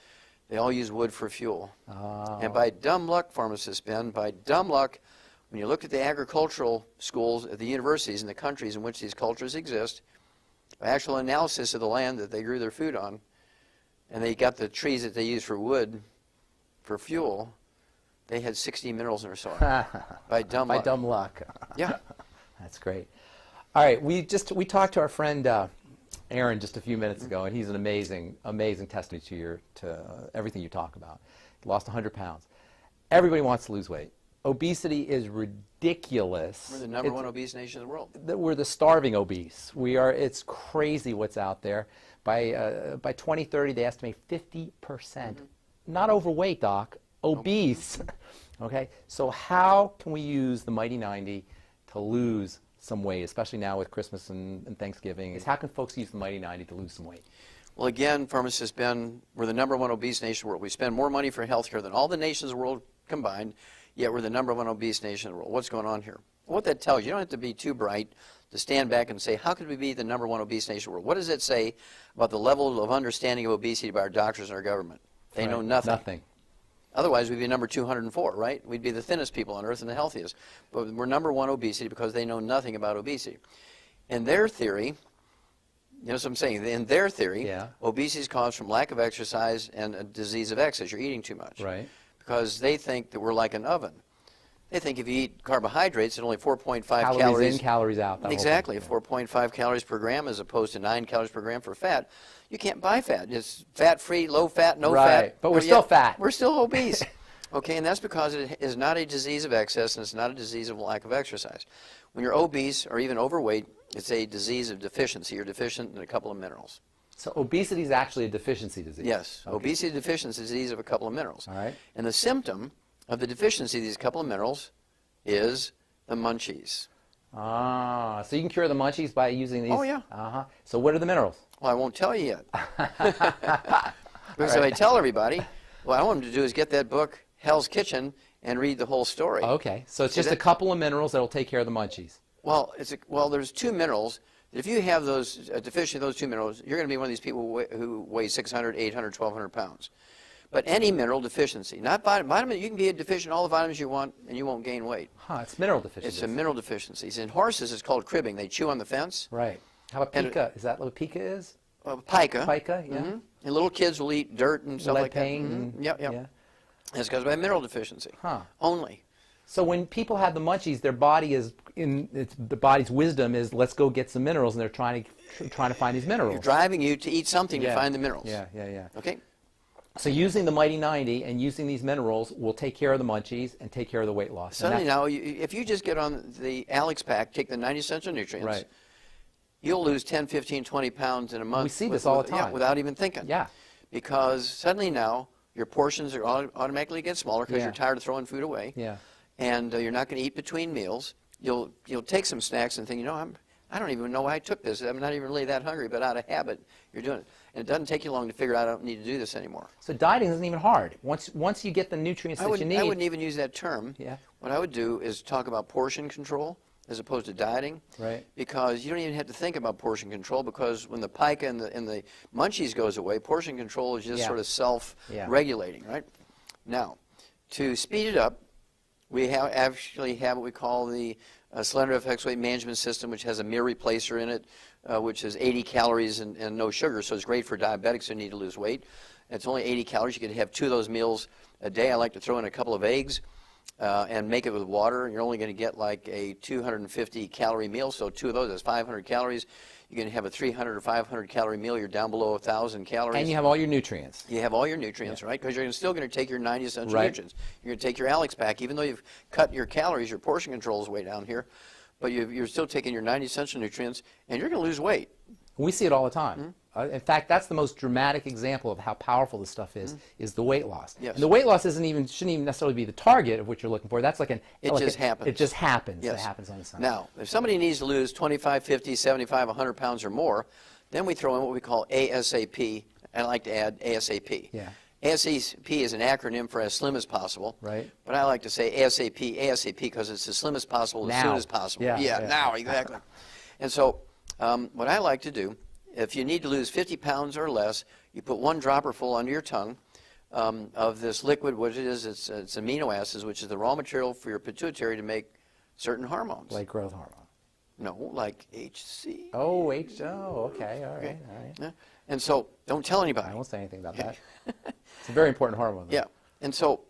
they all use wood for fuel. Oh. And by dumb luck, Pharmacist Ben, by dumb luck, when you looked at the agricultural schools at the universities in the countries in which these cultures exist, by actual analysis of the land that they grew their food on, and they got the trees that they used for wood for fuel, they had 60 minerals in their soil. By dumb luck. By dumb luck. Yeah. That's great. All right, we talked to our friend Aaron just a few minutes ago, and he's an amazing testimony to everything you talk about. He lost 100 pounds. Everybody wants to lose weight. Obesity is ridiculous. We're the number one obese nation in the world. We're the starving obese. It's crazy what's out there. By 2030, they estimate 50%. Not overweight, Doc, obese. Okay, so how can we use the Mighty 90 to lose some weight, especially now with Christmas and Thanksgiving? How can folks use the Mighty 90 to lose some weight? Well, again, Pharmacist Ben, we're the number one obese nation in the world. We spend more money for health care than all the nations of the world combined, yet we're the number one obese nation in the world. What's going on here? Well, what that tells you, you don't have to be too bright to stand back and say, how could we be the number one obese nation in the world? What does it say about the level of understanding of obesity by our doctors and our government? They know nothing. Nothing. Otherwise, we'd be number 204, right? We'd be the thinnest people on earth and the healthiest. But we're number one obesity because they know nothing about obesity. In their theory, you know what I'm saying? In their theory, obesity is caused from lack of exercise and a disease of excess. You're eating too much. Right. Because they think that we're like an oven. They think if you eat carbohydrates at only 4.5 calories. Calories in, calories out. Exactly, 4.5 calories per gram as opposed to 9 calories per gram for fat. You can't buy fat. It's fat-free, low-fat, no fat. Right, but we're still fat. We're still obese. Okay, and that's because it is not a disease of excess and it's not a disease of lack of exercise. When you're obese or even overweight, it's a disease of deficiency. You're deficient in a couple of minerals. So obesity is actually a deficiency disease? Yes, obesity deficiency is a disease of a couple of minerals. All right. And the symptom of the deficiency of these couple of minerals is the munchies. Ah, so you can cure the munchies by using these? Oh, yeah. So what are the minerals? Well, I won't tell you yet. Because if I tell everybody, what I want them to do is get that book, Hell's Kitchen, and read the whole story. Okay, so it's just a couple of minerals that will take care of the munchies. Well, there's two minerals. If you have those deficient of those two minerals, you're going to be one of these people who weigh 600, 800, 1,200 pounds. But any mineral deficiency, not vitamin, you can be deficient in all the vitamins you want and you won't gain weight. It's mineral deficiency. It's a mineral deficiency. In horses, it's called cribbing. They chew on the fence. Right. How about pica? Is that what pica is? Pica. Pica, yeah. And little kids will eat dirt and stuff like that. Lead paint. Yeah. That's because of mineral deficiency. Only. So when people have the munchies, their body is the body's wisdom is let's go get some minerals, and they're trying to find these minerals. You're driving you to eat something to find the minerals. Yeah. Okay. So using the Mighty 90 and using these minerals will take care of the munchies and take care of the weight loss. Suddenly now, if you just get on the Alex pack, take the 90 essential nutrients, you'll lose 10, 15, 20 pounds in a month. We see this all the time. Yeah, without even thinking. Yeah. Because suddenly now, your portions are automatically get smaller because you're tired of throwing food away. Yeah. And you're not going to eat between meals. You'll take some snacks and think, I don't even know why I took this. I'm not even really that hungry, but out of habit, you're doing it. And it doesn't take you long to figure out I don't need to do this anymore. So dieting isn't even hard. Once you get the nutrients that you need. I wouldn't even use that term. Yeah. What I would do is talk about portion control as opposed to dieting. Right. Because you don't even have to think about portion control because when the pica and the munchies goes away, portion control is just sort of self-regulating, right? Now, To speed it up, we actually have what we call the Slender FX Weight Management System, which has a meal replacer in it, which is 80 calories and no sugar, so it's great for diabetics who need to lose weight. It's only 80 calories. You can have 2 of those meals a day. I like to throw in a couple of eggs and make it with water. You're only going to get like a 250 calorie meal, so 2 of those is 500 calories. You can have a 300 or 500 calorie meal. You're down below 1,000 calories. And you have all your nutrients. You have all your nutrients, right? Because you're still going to take your 90 essential Right. nutrients. You're going to take your Alex pack, even though you've cut your calories, your portion control is way down here, but you're still taking your 90 essential nutrients, and you're going to lose weight. We see it all the time. In fact, that's the most dramatic example of how powerful this stuff is the weight loss. Yes. And the weight loss shouldn't even necessarily be the target of what you're looking for. That's like It just happens. It just happens. Yes. It happens on its own. Now, if somebody needs to lose 25, 50, 75, 100 pounds or more, then we throw in what we call ASAP. I like to add ASAP. Yeah. ASAP is an acronym for as slim as possible. Right. But I like to say ASAP because it's as slim as possible, as soon as possible. Yeah. Now, exactly. And so what I like to do, if you need to lose 50 pounds or less, you put 1 dropper full under your tongue of this liquid, which it is, it's amino acids, which is the raw material for your pituitary to make certain hormones. Like growth hormone. No, like HC. Oh, okay, all right. Yeah. And so, don't tell anybody. I won't say anything about that. It's a very important hormone. Though. Yeah. And so,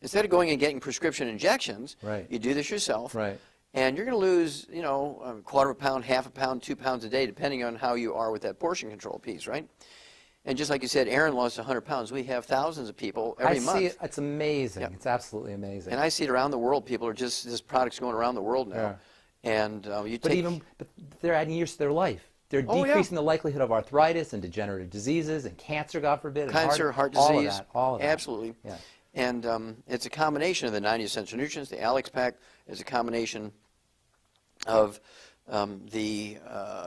instead of going and getting prescription injections, Right. you do this yourself. Right. And you're going to lose, you know, a quarter of a pound, half a pound, 2 pounds a day, depending on how you are with that portion control piece, right? And just like you said, Aaron lost 100 pounds. We have thousands of people every month. I see it. It's amazing. Yeah. It's absolutely amazing. And I see it around the world. People are just, this product's going around the world now. Yeah. And you But take... but they're adding years to their life. They're Oh, yeah. decreasing the likelihood of arthritis and degenerative diseases and cancer, God forbid. And Cancer, heart all disease. of that. All of that. Absolutely. Yeah. And it's a combination of the 90 essential nutrients. The Alex pack is a combination of the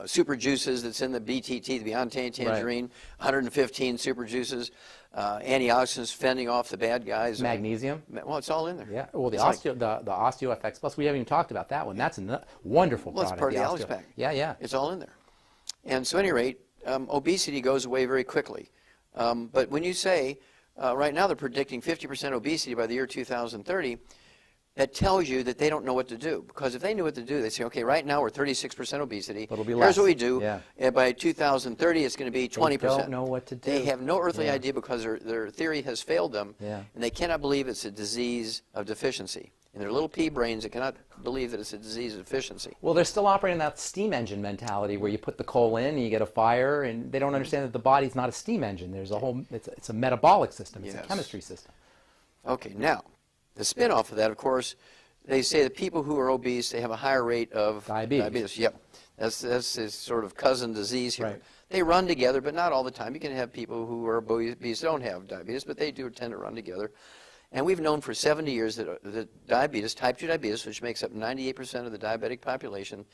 super juices that's in the BTT, the Beyond Tangerine, 115 super juices, antioxidants fending off the bad guys. Magnesium. Well, it's all in there. Yeah. Well, the It's Osteo FX Plus, we haven't even talked about that one. That's a wonderful Well, it's product. part of the Osteo. Alex pack. Yeah, yeah. It's all in there. And so at any rate, obesity goes away very quickly. But when you say, right now they're predicting 50% obesity by the year 2030, that tells you that they don't know what to do. Because if they knew what to do, they'd say, okay, right now we're 36% obesity. But it'll be Here's less. what we do. Yeah. And by 2030, it's going to be 20%. They don't know what to do. They have no earthly Yeah. idea because their theory has failed them. Yeah. And they cannot believe it's a disease of deficiency. In their little pea brains, they cannot believe that it's a disease of deficiency. Well, they're still operating that steam engine mentality where you put the coal in and you get a fire, and they don't understand that the body's not a steam engine. There's a whole, it's a metabolic system. It's Yes. a chemistry system. Okay, now, the spin-off of that, of course, they say that people who are obese, they have a higher rate of Diabetes. Yep. That's his sort of cousin disease here. Right. They run together, but not all the time. You can have people who are obese don't have diabetes, but they do tend to run together. And we've known for 70 years that diabetes, type 2 diabetes, which makes up 98% of the diabetic population,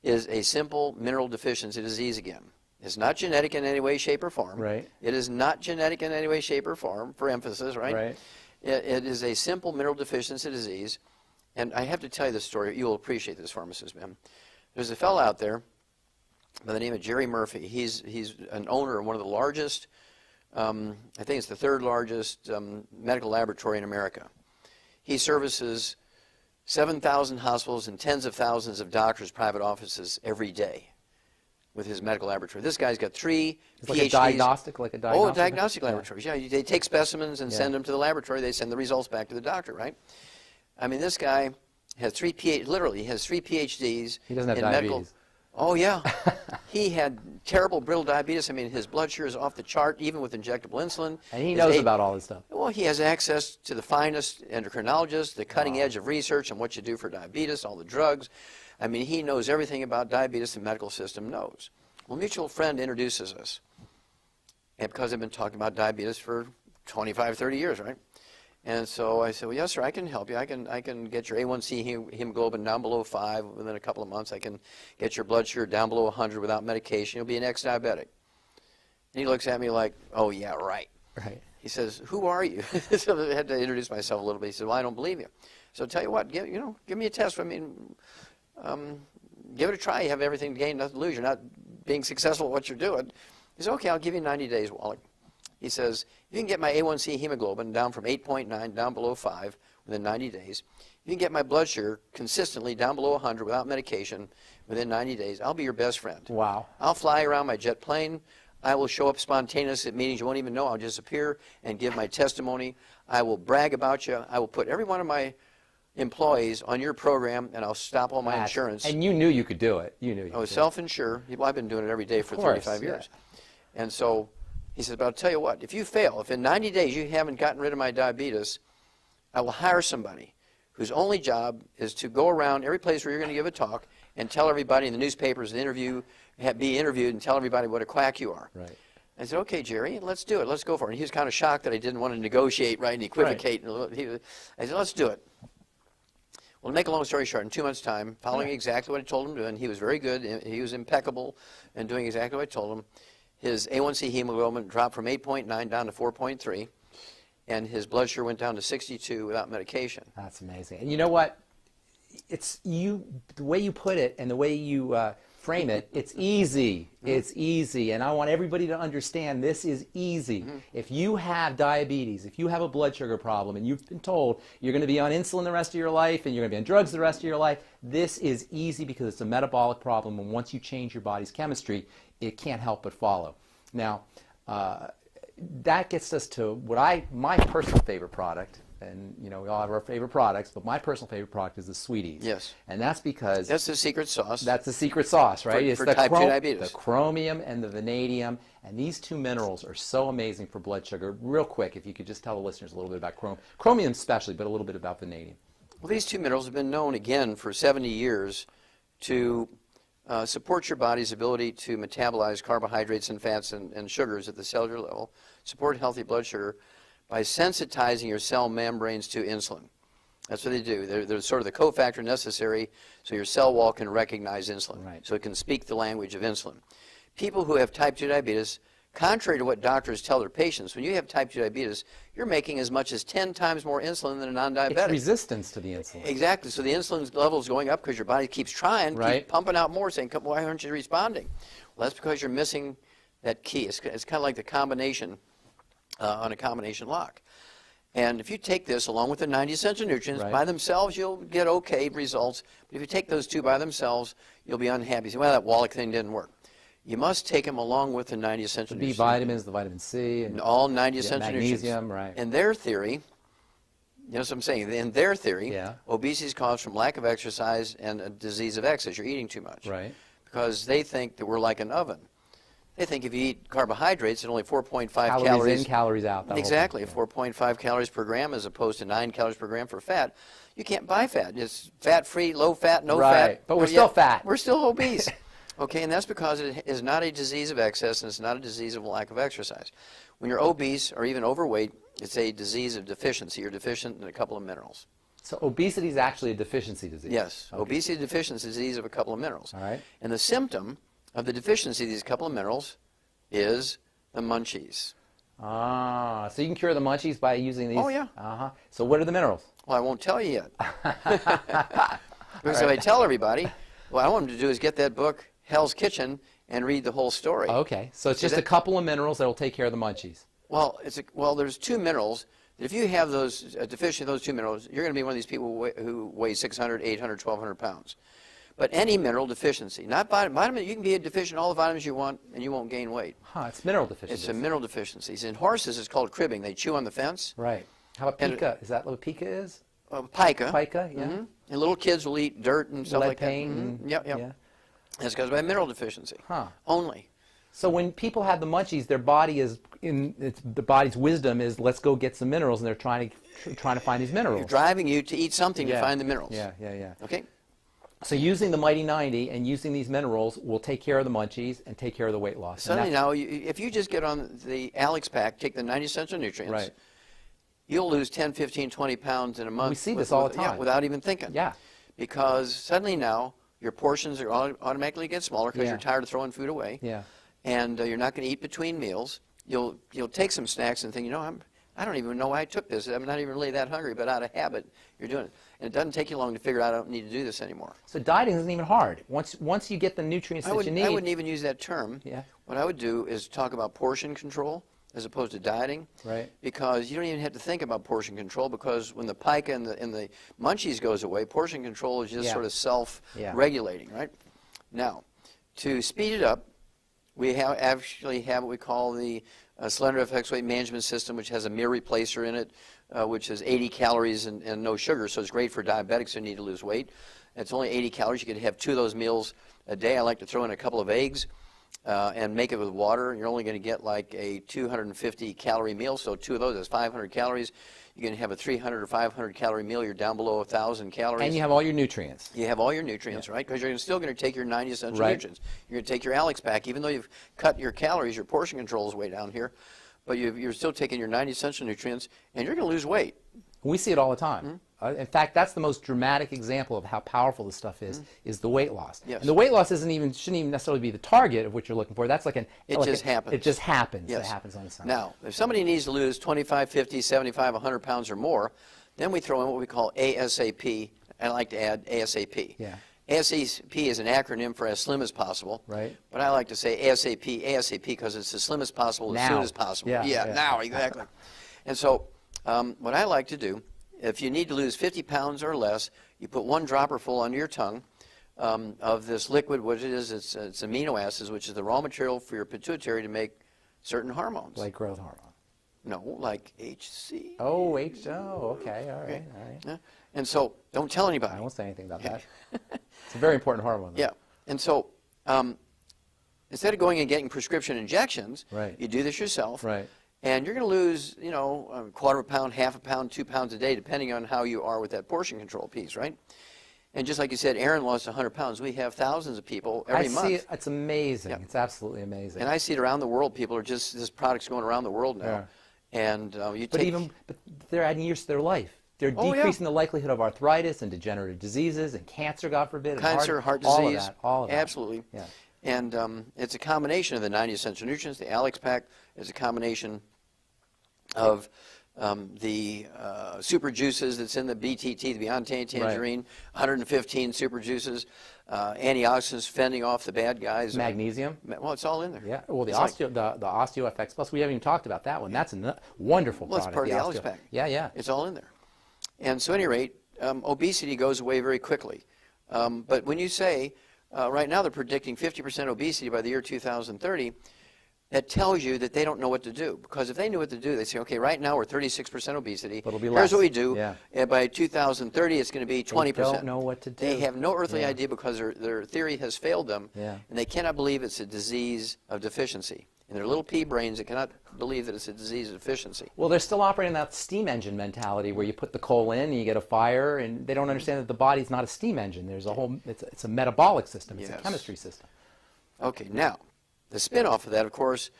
is a simple mineral deficiency disease again. It's not genetic in any way, shape, or form. Right. It is not genetic in any way, shape, or form, for emphasis, right? Right. It is a simple mineral deficiency disease. And I have to tell you this story. You'll appreciate this, Pharmacist Ben. There's a fellow out there by the name of Jerry Murphy. He's an owner of one of the largest, I think it's the 3rd largest medical laboratory in America. He services 7,000 hospitals and tens of thousands of doctors' private offices every day with his medical laboratory. This guy's got 3 It's PhDs. like a diagnostic Oh, diagnostic laboratories. Yeah, they take specimens and Yeah. send them to the laboratory. They send the results back to the doctor, right? I mean, this guy has 3 literally, he has 3 PhDs. He doesn't have in diabetes. medical. Oh, yeah. He had terrible brittle diabetes. I mean, his blood sugar is off the chart, even with injectable insulin. And he His knows A- about all this stuff. Well, he has access to the finest endocrinologists, the cutting edge of research on what you do for diabetes, all the drugs. I mean, he knows everything about diabetes the medical system knows. Well, a mutual friend introduces us. And because I've been talking about diabetes for 25, 30 years, right? And so I said, well, yes, sir, I can help you. I can get your A1C hemoglobin down below 5 within a couple of months. I can get your blood sugar down below 100 without medication. You'll be an ex-diabetic. And he looks at me like, oh, yeah, right. Right. He says, who are you? So I had to introduce myself a little bit. He said, well, I don't believe you. So tell you what, give me a test. I mean, give it a try. You have everything to gain, nothing to lose. You're not being successful at what you're doing. He said, okay, I'll give you 90 days, Wallach. He says, if you can get my A1C hemoglobin down from 8.9 down below 5 within 90 days, if you can get my blood sugar consistently down below 100 without medication within 90 days, I'll be your best friend. Wow. I'll fly around my jet plane. I will show up spontaneous at meetings you won't even know. I'll just appear and give my testimony. I will brag about you. I will put every one of my employees on your program, and I'll stop all my insurance. And you knew you could do it. You knew you could I was self-insure. Well, I've been doing it every day for 35 years. And so he says, but I'll tell you what, if you fail, if in 90 days you haven't gotten rid of my diabetes, I will hire somebody whose only job is to go around every place where you're going to give a talk and tell everybody in the newspapers, be interviewed and tell everybody what a quack you are. Right. I said, okay, Jerry, let's do it. Let's go for it. And he was kind of shocked that I didn't want to negotiate, right, and equivocate. Right. I said, let's do it. Well, to make a long story short, in 2 months' time, following exactly what I told him to do, and he was very good. He was impeccable in doing exactly what I told him. His A1C hemoglobin dropped from 8.9 down to 4.3, and his blood sugar went down to 62 without medication. That's amazing. And you know what? It's the way you put it and the way you frame it, it's easy. It's easy. And I want everybody to understand this is easy. If you have diabetes, if you have a blood sugar problem, and you've been told you're going to be on insulin the rest of your life and you're going to be on drugs the rest of your life, this is easy because it's a metabolic problem. And once you change your body's chemistry, it can't help but follow. Now, that gets us to my personal favorite product. And, you know, we all have our favorite products, but my personal favorite product is the Sweeties. Yes. And that's because... That's the secret sauce. That's the secret sauce, right? For type 2 diabetes. The chromium and the vanadium. And these two minerals are so amazing for blood sugar. Real quick, if you could just tell the listeners a little bit about chromium especially, but a little bit about vanadium. Well, these two minerals have been known, again, for 70 years to support your body's ability to metabolize carbohydrates and fats and sugars at the cellular level, support healthy blood sugar, by sensitizing your cell membranes to insulin. That's what they do. They're sort of the cofactor necessary so your cell wall can recognize insulin, right. so it can speak the language of insulin. People who have type 2 diabetes, contrary to what doctors tell their patients, when you have type 2 diabetes, you're making as much as 10 times more insulin than a non-diabetic. It's resistance to the insulin. Exactly. So the insulin level is going up because your body keeps trying, right. keeps pumping out more, saying, why aren't you responding? Well, that's because you're missing that key. It's kind of like the combination on a combination lock. And if you take this along with the 90 essential nutrients, right. by themselves you'll get okay results. But if you take those two by themselves, you'll be unhappy. You say, well, that Wallach thing didn't work. You must take them along with the 90 essential nutrients. The B vitamins, the vitamin C. And all 90 essential nutrients. Magnesium, right. In their theory, you know what I'm saying? In their theory, yeah. obesity is caused from lack of exercise and a disease of excess. You're eating too much. Right. Because they think that we're like an oven. They think if you eat carbohydrates at only 4.5 calories. Calories in, calories out. Exactly, 4.5 calories per gram as opposed to 9 calories per gram for fat. You can't buy fat. It's fat-free, low-fat, no right. fat. But we're still fat. We're still obese. Okay, and that's because it is not a disease of excess and it's not a disease of lack of exercise. When you're obese or even overweight, it's a disease of deficiency. You're deficient in a couple of minerals. So obesity is actually a deficiency disease? Yes. Okay. Obesity deficiency is a disease of a couple of minerals. All right. And the symptom of the deficiency of these couple of minerals is the munchies. Ah, so you can cure the munchies by using these? Oh, yeah. Uh-huh. So what are the minerals? Well, I won't tell you yet. Because right. if I tell everybody, what I want them to do is get that book, Hell's Kitchen, and read the whole story. Okay, so it's just a couple of minerals that will take care of the munchies. Well, there's two minerals. If you have those deficient of those two minerals, you're going to be one of these people who weigh 600, 800, 1,200 pounds. But any mineral deficiency, not vitamin, you can be deficient in all the vitamins you want and you won't gain weight. Huh, it's mineral deficiency. It's a mineral deficiency. In horses, it's called cribbing. They chew on the fence. Right. How about pica? Is that what pica is? Pica. Pica, yeah. Mm-hmm. And little kids will eat dirt and stuff lead like that. paint. Mm-hmm. Yep. Yeah. That's because of mineral deficiency. Huh. Only. So when people have the munchies, their body is the body's wisdom is let's go get some minerals, and they're trying to find these minerals. You're driving you to eat something to find the minerals. Yeah, yeah, yeah. Okay. So using the Mighty 90 and using these minerals will take care of the munchies and take care of the weight loss. Suddenly now, if you just get on the Alex pack, take the 90 essential nutrients, right. you'll lose 10, 15, 20 pounds in a month. We see this all the time. Yeah, without even thinking. Yeah. Because suddenly now, your portions are automatically get smaller because you're tired of throwing food away. Yeah. And you're not going to eat between meals. You'll take some snacks and think, I don't even know why I took this. I'm not even really that hungry, but out of habit, you're doing it. And it doesn't take you long to figure out I don't need to do this anymore. So dieting isn't even hard. Once you get the nutrients that you need. I wouldn't even use that term. Yeah. What I would do is talk about portion control as opposed to dieting. Right. Because you don't even have to think about portion control, because when the pica and the munchies goes away, portion control is just sort of self-regulating, right? Now, to speed it up, we actually have what we call the Slender FX Weight Management System, which has a meal replacer in it, which is 80 calories and no sugar, so it's great for diabetics who need to lose weight. It's only 80 calories. You can have 2 of those meals a day. I like to throw in a couple of eggs and make it with water. You're only going to get like a 250 calorie meal, so 2 of those is 500 calories. You can have a 300 or 500 calorie meal. You're down below 1,000 calories. And you have all your nutrients. You have all your nutrients, right? Because you're still going to take your 90 essential nutrients. You're going to take your Alex pack. Even though you've cut your calories, your portion control is way down here, but you're still taking your 90 essential nutrients, and you're going to lose weight. We see it all the time. In fact, that's the most dramatic example of how powerful this stuff is the weight loss. Yes. And the weight loss shouldn't even necessarily be the target of what you're looking for. That's like It just happens. It just happens. Yes. It happens on its own. Now, if somebody needs to lose 25, 50, 75, 100 pounds or more, then we throw in what we call ASAP. I like to add ASAP. Yeah. ASAP is an acronym for as slim as possible. Right. But I like to say ASAP because it's as slim as possible, as soon as possible. Yeah. Now, exactly. And so what I like to do, if you need to lose 50 pounds or less, you put 1 dropper full under your tongue of this liquid, what it is, it's amino acids, which is the raw material for your pituitary to make certain hormones. Like growth hormone. No, like HC. Oh, okay, all right. Yeah. And so, don't tell anybody. I won't say anything about that. It's a very important hormone, though. Yeah. And so, instead of going and getting prescription injections, you do this yourself. Right. And you're going to lose, you know, a quarter of a pound, half a pound, 2 pounds a day, depending on how you are with that portion control piece, right? And just like you said, Aaron lost 100 pounds. We have thousands of people every month. I see it. It's amazing. Yeah. It's absolutely amazing. And I see it around the world. People are just, this product's going around the world now. Yeah. And but they're adding years to their life. They're decreasing the likelihood of arthritis and degenerative diseases and cancer, God forbid. Cancer, heart disease. All of that. Absolutely. Yeah. And it's a combination of the 90 essential nutrients. The Alex Pack is a combination of the super juices that's in the BTT, the Beyond Tangerine, 115 super juices, antioxidants fending off the bad guys. Magnesium. Well, it's all in there. Yeah. Well, the Osteo FX Plus, we haven't even talked about that one. That's a wonderful product. Well, it's part of the Alex Pack. Yeah. It's all in there. And so at any rate, obesity goes away very quickly. But when you say, right now they're predicting 50% obesity by the year 2030, that tells you that they don't know what to do. Because if they knew what to do, they'd say, okay, right now we're 36% obesity. But it'll be Here's less. what we do. Yeah. And by 2030, it's going to be 20%. They don't know what to do. They have no earthly idea because their theory has failed them. Yeah. And they cannot believe it's a disease of deficiency. In their little pea brains, they cannot believe that it's a disease of deficiency. Well, they're still operating that steam engine mentality where you put the coal in and you get a fire, and they don't understand that the body's not a steam engine. There's a whole, it's a metabolic system. It's a chemistry system. Okay, now, the spin-off of that, of course,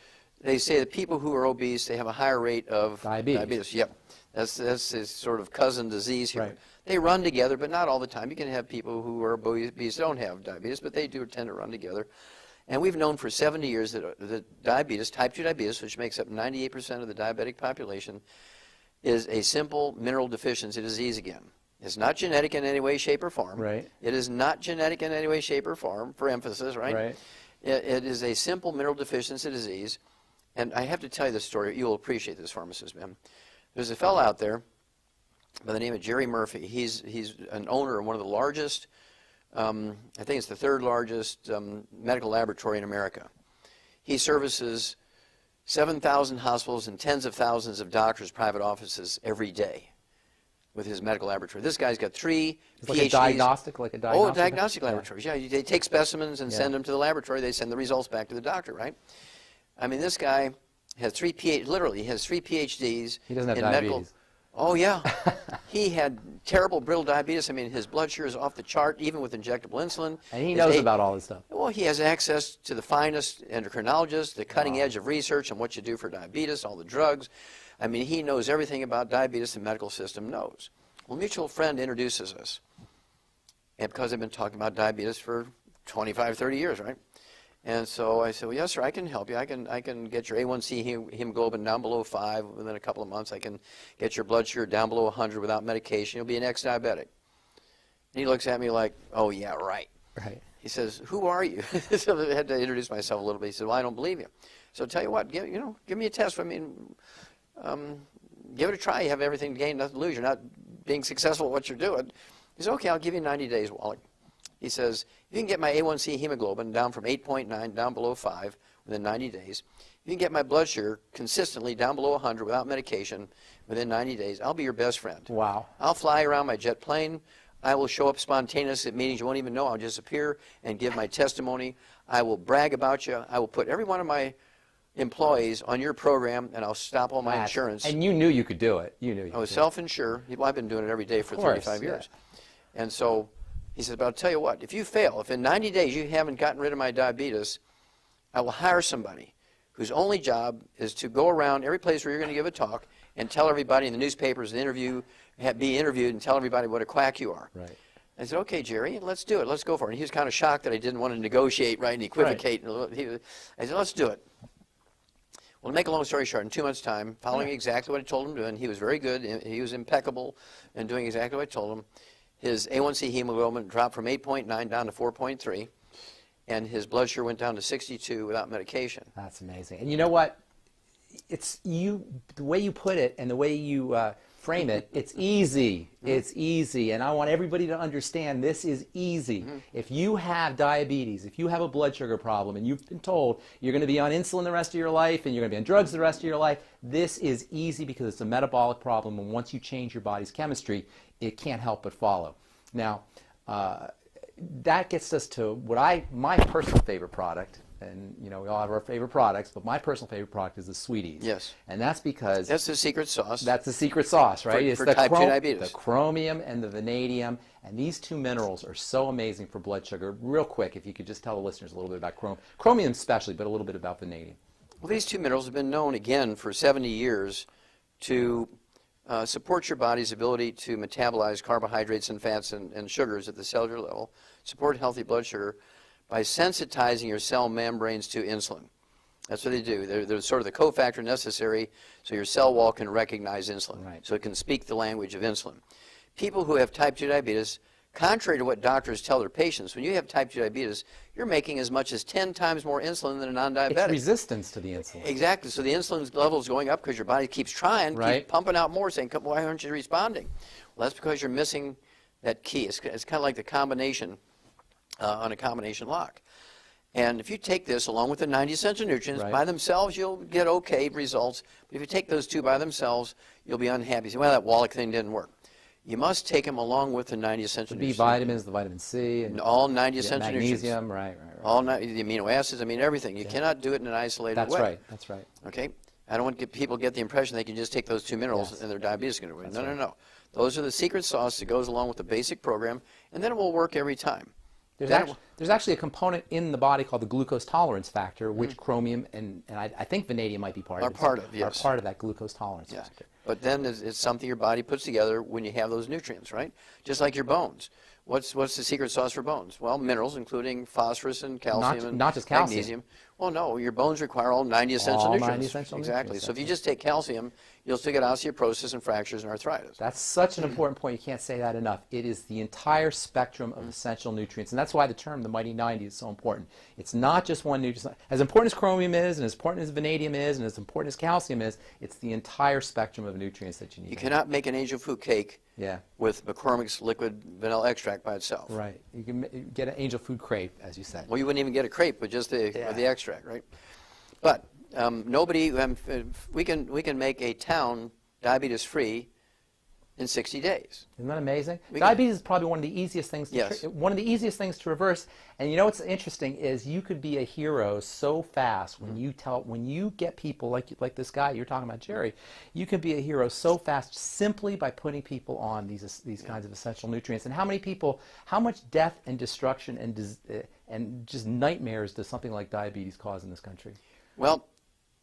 they say that people who are obese, they have a higher rate of diabetes. Yep. That's a sort of cousin disease here. Right. They run together, but not all the time. You can have people who are obese don't have diabetes, but they do tend to run together. And we've known for 70 years that diabetes, type 2 diabetes, which makes up 98% of the diabetic population, is a simple mineral deficiency disease again. It's not genetic in any way, shape, or form. Right. It is not genetic in any way, shape, or form, for emphasis, right? Right. It is a simple mineral deficiency disease. And I have to tell you this story. You'll appreciate this, Pharmacist Ben. There's a fellow out there by the name of Jerry Murphy. He's an owner of one of the largest, I think it's the 3rd largest medical laboratory in America. He services 7,000 hospitals and tens of thousands of doctors' private offices every day with his medical laboratory. This guy's got 3 PhDs. Like a diagnostic? Oh, diagnostic laboratories. Yeah, they take specimens and send them to the laboratory. They send the results back to the doctor, right? I mean, this guy has 3 literally, he has 3 PhDs. He doesn't have in diabetes. Medical. Oh, yeah. He had terrible brittle diabetes. I mean, his blood sugar is off the chart, even with injectable insulin. And he knows about all this stuff. Well, he has access to the finest endocrinologists, the cutting edge of research on what you do for diabetes, all the drugs. I mean, he knows everything about diabetes the medical system knows. Well, a mutual friend introduces us. And because I've been talking about diabetes for 25, 30 years, right? And so I said, well, yes, sir, I can help you. I can get your A1C hemoglobin down below 5 within a couple of months. I can get your blood sugar down below 100 without medication. You'll be an ex-diabetic. And he looks at me like, oh, yeah, right. Right. He says, who are you? So I had to introduce myself a little bit. He said, well, I don't believe you. So tell you what, give me a test. I mean, give it a try. You have everything to gain, nothing to lose. You're not being successful at what you're doing. He said, okay, I'll give you 90 days, Wallach. He says, if you can get my A1C hemoglobin down from 8.9 down below 5 within 90 days, if you can get my blood sugar consistently down below 100 without medication within 90 days, I'll be your best friend. Wow. I'll fly around my jet plane. I will show up spontaneous at meetings you won't even know. I'll just appear and give my testimony. I will brag about you. I will put every one of my employees on your program, and I'll stop all my insurance. And you knew you could do it. You knew you I was self-insured. Well, I've been doing it every day for 35 years. And so he said, but I'll tell you what, if you fail, if in 90 days you haven't gotten rid of my diabetes, I will hire somebody whose only job is to go around every place where you're going to give a talk and tell everybody in the newspapers and be interviewed and tell everybody what a quack you are. Right. I said, okay, Jerry, let's do it. Let's go for it. And he was kind of shocked that I didn't want to negotiate, right, and equivocate. Right. I said, let's do it. Well, to make a long story short, in 2 months' time, following exactly what I told him to do, and he was very good. He was impeccable in doing exactly what I told him. His A1C hemoglobin dropped from 8.9 down to 4.3, and his blood sugar went down to 62 without medication. That's amazing. And you know what? It's the way you put it and the way you frame it, it's easy. It's easy. And I want everybody to understand this is easy. If you have diabetes, if you have a blood sugar problem, and you've been told you're going to be on insulin the rest of your life and you're going to be on drugs the rest of your life, this is easy because it's a metabolic problem. And once you change your body's chemistry, it can't help but follow. Now, that gets us to my personal favorite product. And, we all have our favorite products, but my personal favorite product is the Sweeties. Yes. And that's because... That's the secret sauce. That's the secret sauce, right? For type 2 diabetes. The chromium and the vanadium. And these two minerals are so amazing for blood sugar. Real quick, if you could just tell the listeners a little bit about chromium especially, but a little bit about vanadium. Well, these two minerals have been known, again, for 70 years to support your body's ability to metabolize carbohydrates and fats and sugars at the cellular level, support healthy blood sugar, by sensitizing your cell membranes to insulin. That's what they do. They're sort of the cofactor necessary so your cell wall can recognize insulin, so it can speak the language of insulin. People who have type 2 diabetes, contrary to what doctors tell their patients, when you have type 2 diabetes, you're making as much as 10 times more insulin than a non-diabetic. It's resistance to the insulin. Exactly. So the insulin level is going up because your body keeps trying, keeps pumping out more, saying, why aren't you responding? Well, that's because you're missing that key. It's kind of like the combination on a combination lock. And if you take this along with the 90 essential nutrients, by themselves you'll get okay results. But if you take those two by themselves, you'll be unhappy. You say, well, that Wallach thing didn't work. You must take them along with the 90 essential nutrients. The B vitamins, the vitamin C. And all 90 essential nutrients. Magnesium, right. All the amino acids, everything. You cannot do it in an isolated way. That's right. Okay? I don't want people to get the impression they can just take those two minerals and their diabetes is going to win. No. Those are the secret sauce that goes along with the basic program, and then it will work every time. There's actually a component in the body called the glucose tolerance factor, which chromium and I think vanadium might be part of. Are part of that glucose tolerance factor. But then it's something your body puts together when you have those nutrients, right? Just like your bones. What's the secret sauce for bones? Well, minerals, including phosphorus and calcium and not just calcium. Magnesium. Well, no, your bones require all 90 essential nutrients. 90 essential nutrients. So if you just take calcium, you'll still get osteoporosis and fractures and arthritis. That's such an important point. You can't say that enough. It is the entire spectrum of essential nutrients. And that's why the term, the mighty 90, is so important. It's not just one nutrient. As important as chromium is, and as important as vanadium is, and as important as calcium is, it's the entire spectrum of nutrients that you need. You cannot make an angel food cake with McCormick's liquid vanilla extract by itself. Right. You can get an angel food crepe, as you said. Well, you wouldn't even get a crepe with just the extract, right? But we can make a town diabetes-free in 60 days. Isn't that amazing? Diabetes is probably one of the easiest things to reverse. And you know what's interesting is you could be a hero so fast when you get people like this guy you're talking about, Jerry. You can be a hero so fast simply by putting people on these kinds of essential nutrients. And how much death and destruction and just nightmares does something like diabetes cause in this country? Well,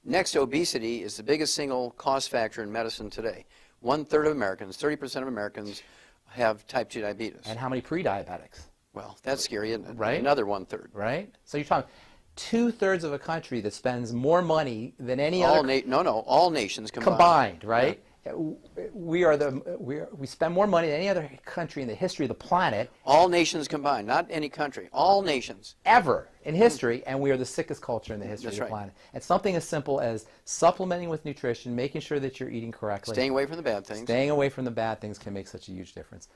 next to obesity is the biggest single cost factor in medicine today. 1/3 of Americans, 30% of Americans have type 2 diabetes. And how many pre-diabetics? Well, that's scary, isn't it? Right? Another 1/3. Right? So you're talking 2/3 of a country that spends more money than any other... all nations combined. Combined, right? We spend more money than any other country in the history of the planet. All nations combined, not any country. All nations. Ever in history, and we are the sickest culture in the history That's of the right. planet. And something as simple as supplementing with nutrition, making sure that you're eating correctly. Staying away from the bad things. Staying away from the bad things can make such a huge difference.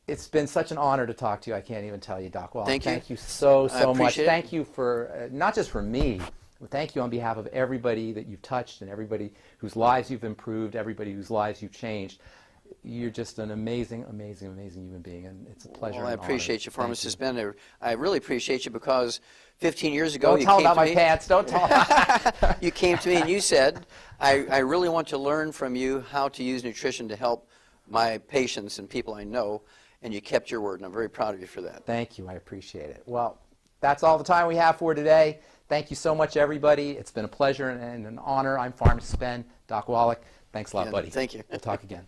It's been such an honor to talk to you. I can't even tell you, Doc Wallach. Thank you so much. appreciate it. Thank you for, not just for me, but thank you on behalf of everybody that you've touched and everybody whose lives you've improved, everybody whose lives you've changed. You're just an amazing, amazing, amazing human being, and it's a pleasure. Well, I and an appreciate honor. you, Pharmacist Ben. I really appreciate you because 15 years ago Don't you tell came about to my me. pants. Don't tell. You came to me and you said, I really want to learn from you how to use nutrition to help my patients and people I know, and you kept your word, and I'm very proud of you for that. Thank you. I appreciate it. Well, that's all the time we have for today. Thank you so much, everybody. It's been a pleasure and an honor. I'm Pharmacist Ben, Doc Wallach. Thanks a lot, Yeah, buddy. thank you. We'll talk again.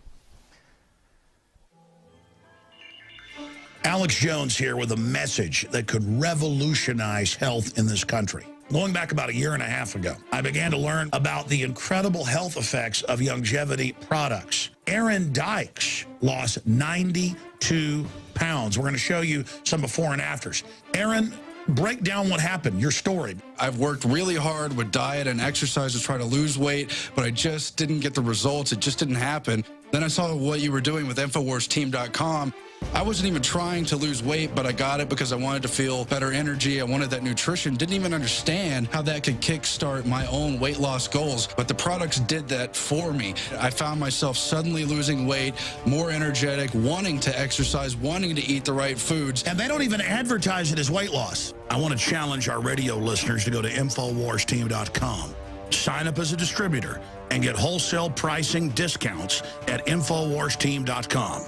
Alex Jones here with a message that could revolutionize health in this country. Going back about a year and a half ago, I began to learn about the incredible health effects of longevity products. Aaron Dykes lost 92 pounds. We're going to show you some before and afters. Aaron, break down what happened, your story. I've worked really hard with diet and exercise to try to lose weight, but I just didn't get the results. It just didn't happen. Then I saw what you were doing with InfoWarsTeam.com. I wasn't even trying to lose weight, but I got it because I wanted to feel better energy. I wanted that nutrition. Didn't even understand how that could kickstart my own weight loss goals, but the products did that for me. I found myself suddenly losing weight, more energetic, wanting to exercise, wanting to eat the right foods. And they don't even advertise it as weight loss. I want to challenge our radio listeners to go to InfoWarsTeam.com, sign up as a distributor, and get wholesale pricing discounts at InfoWarsTeam.com.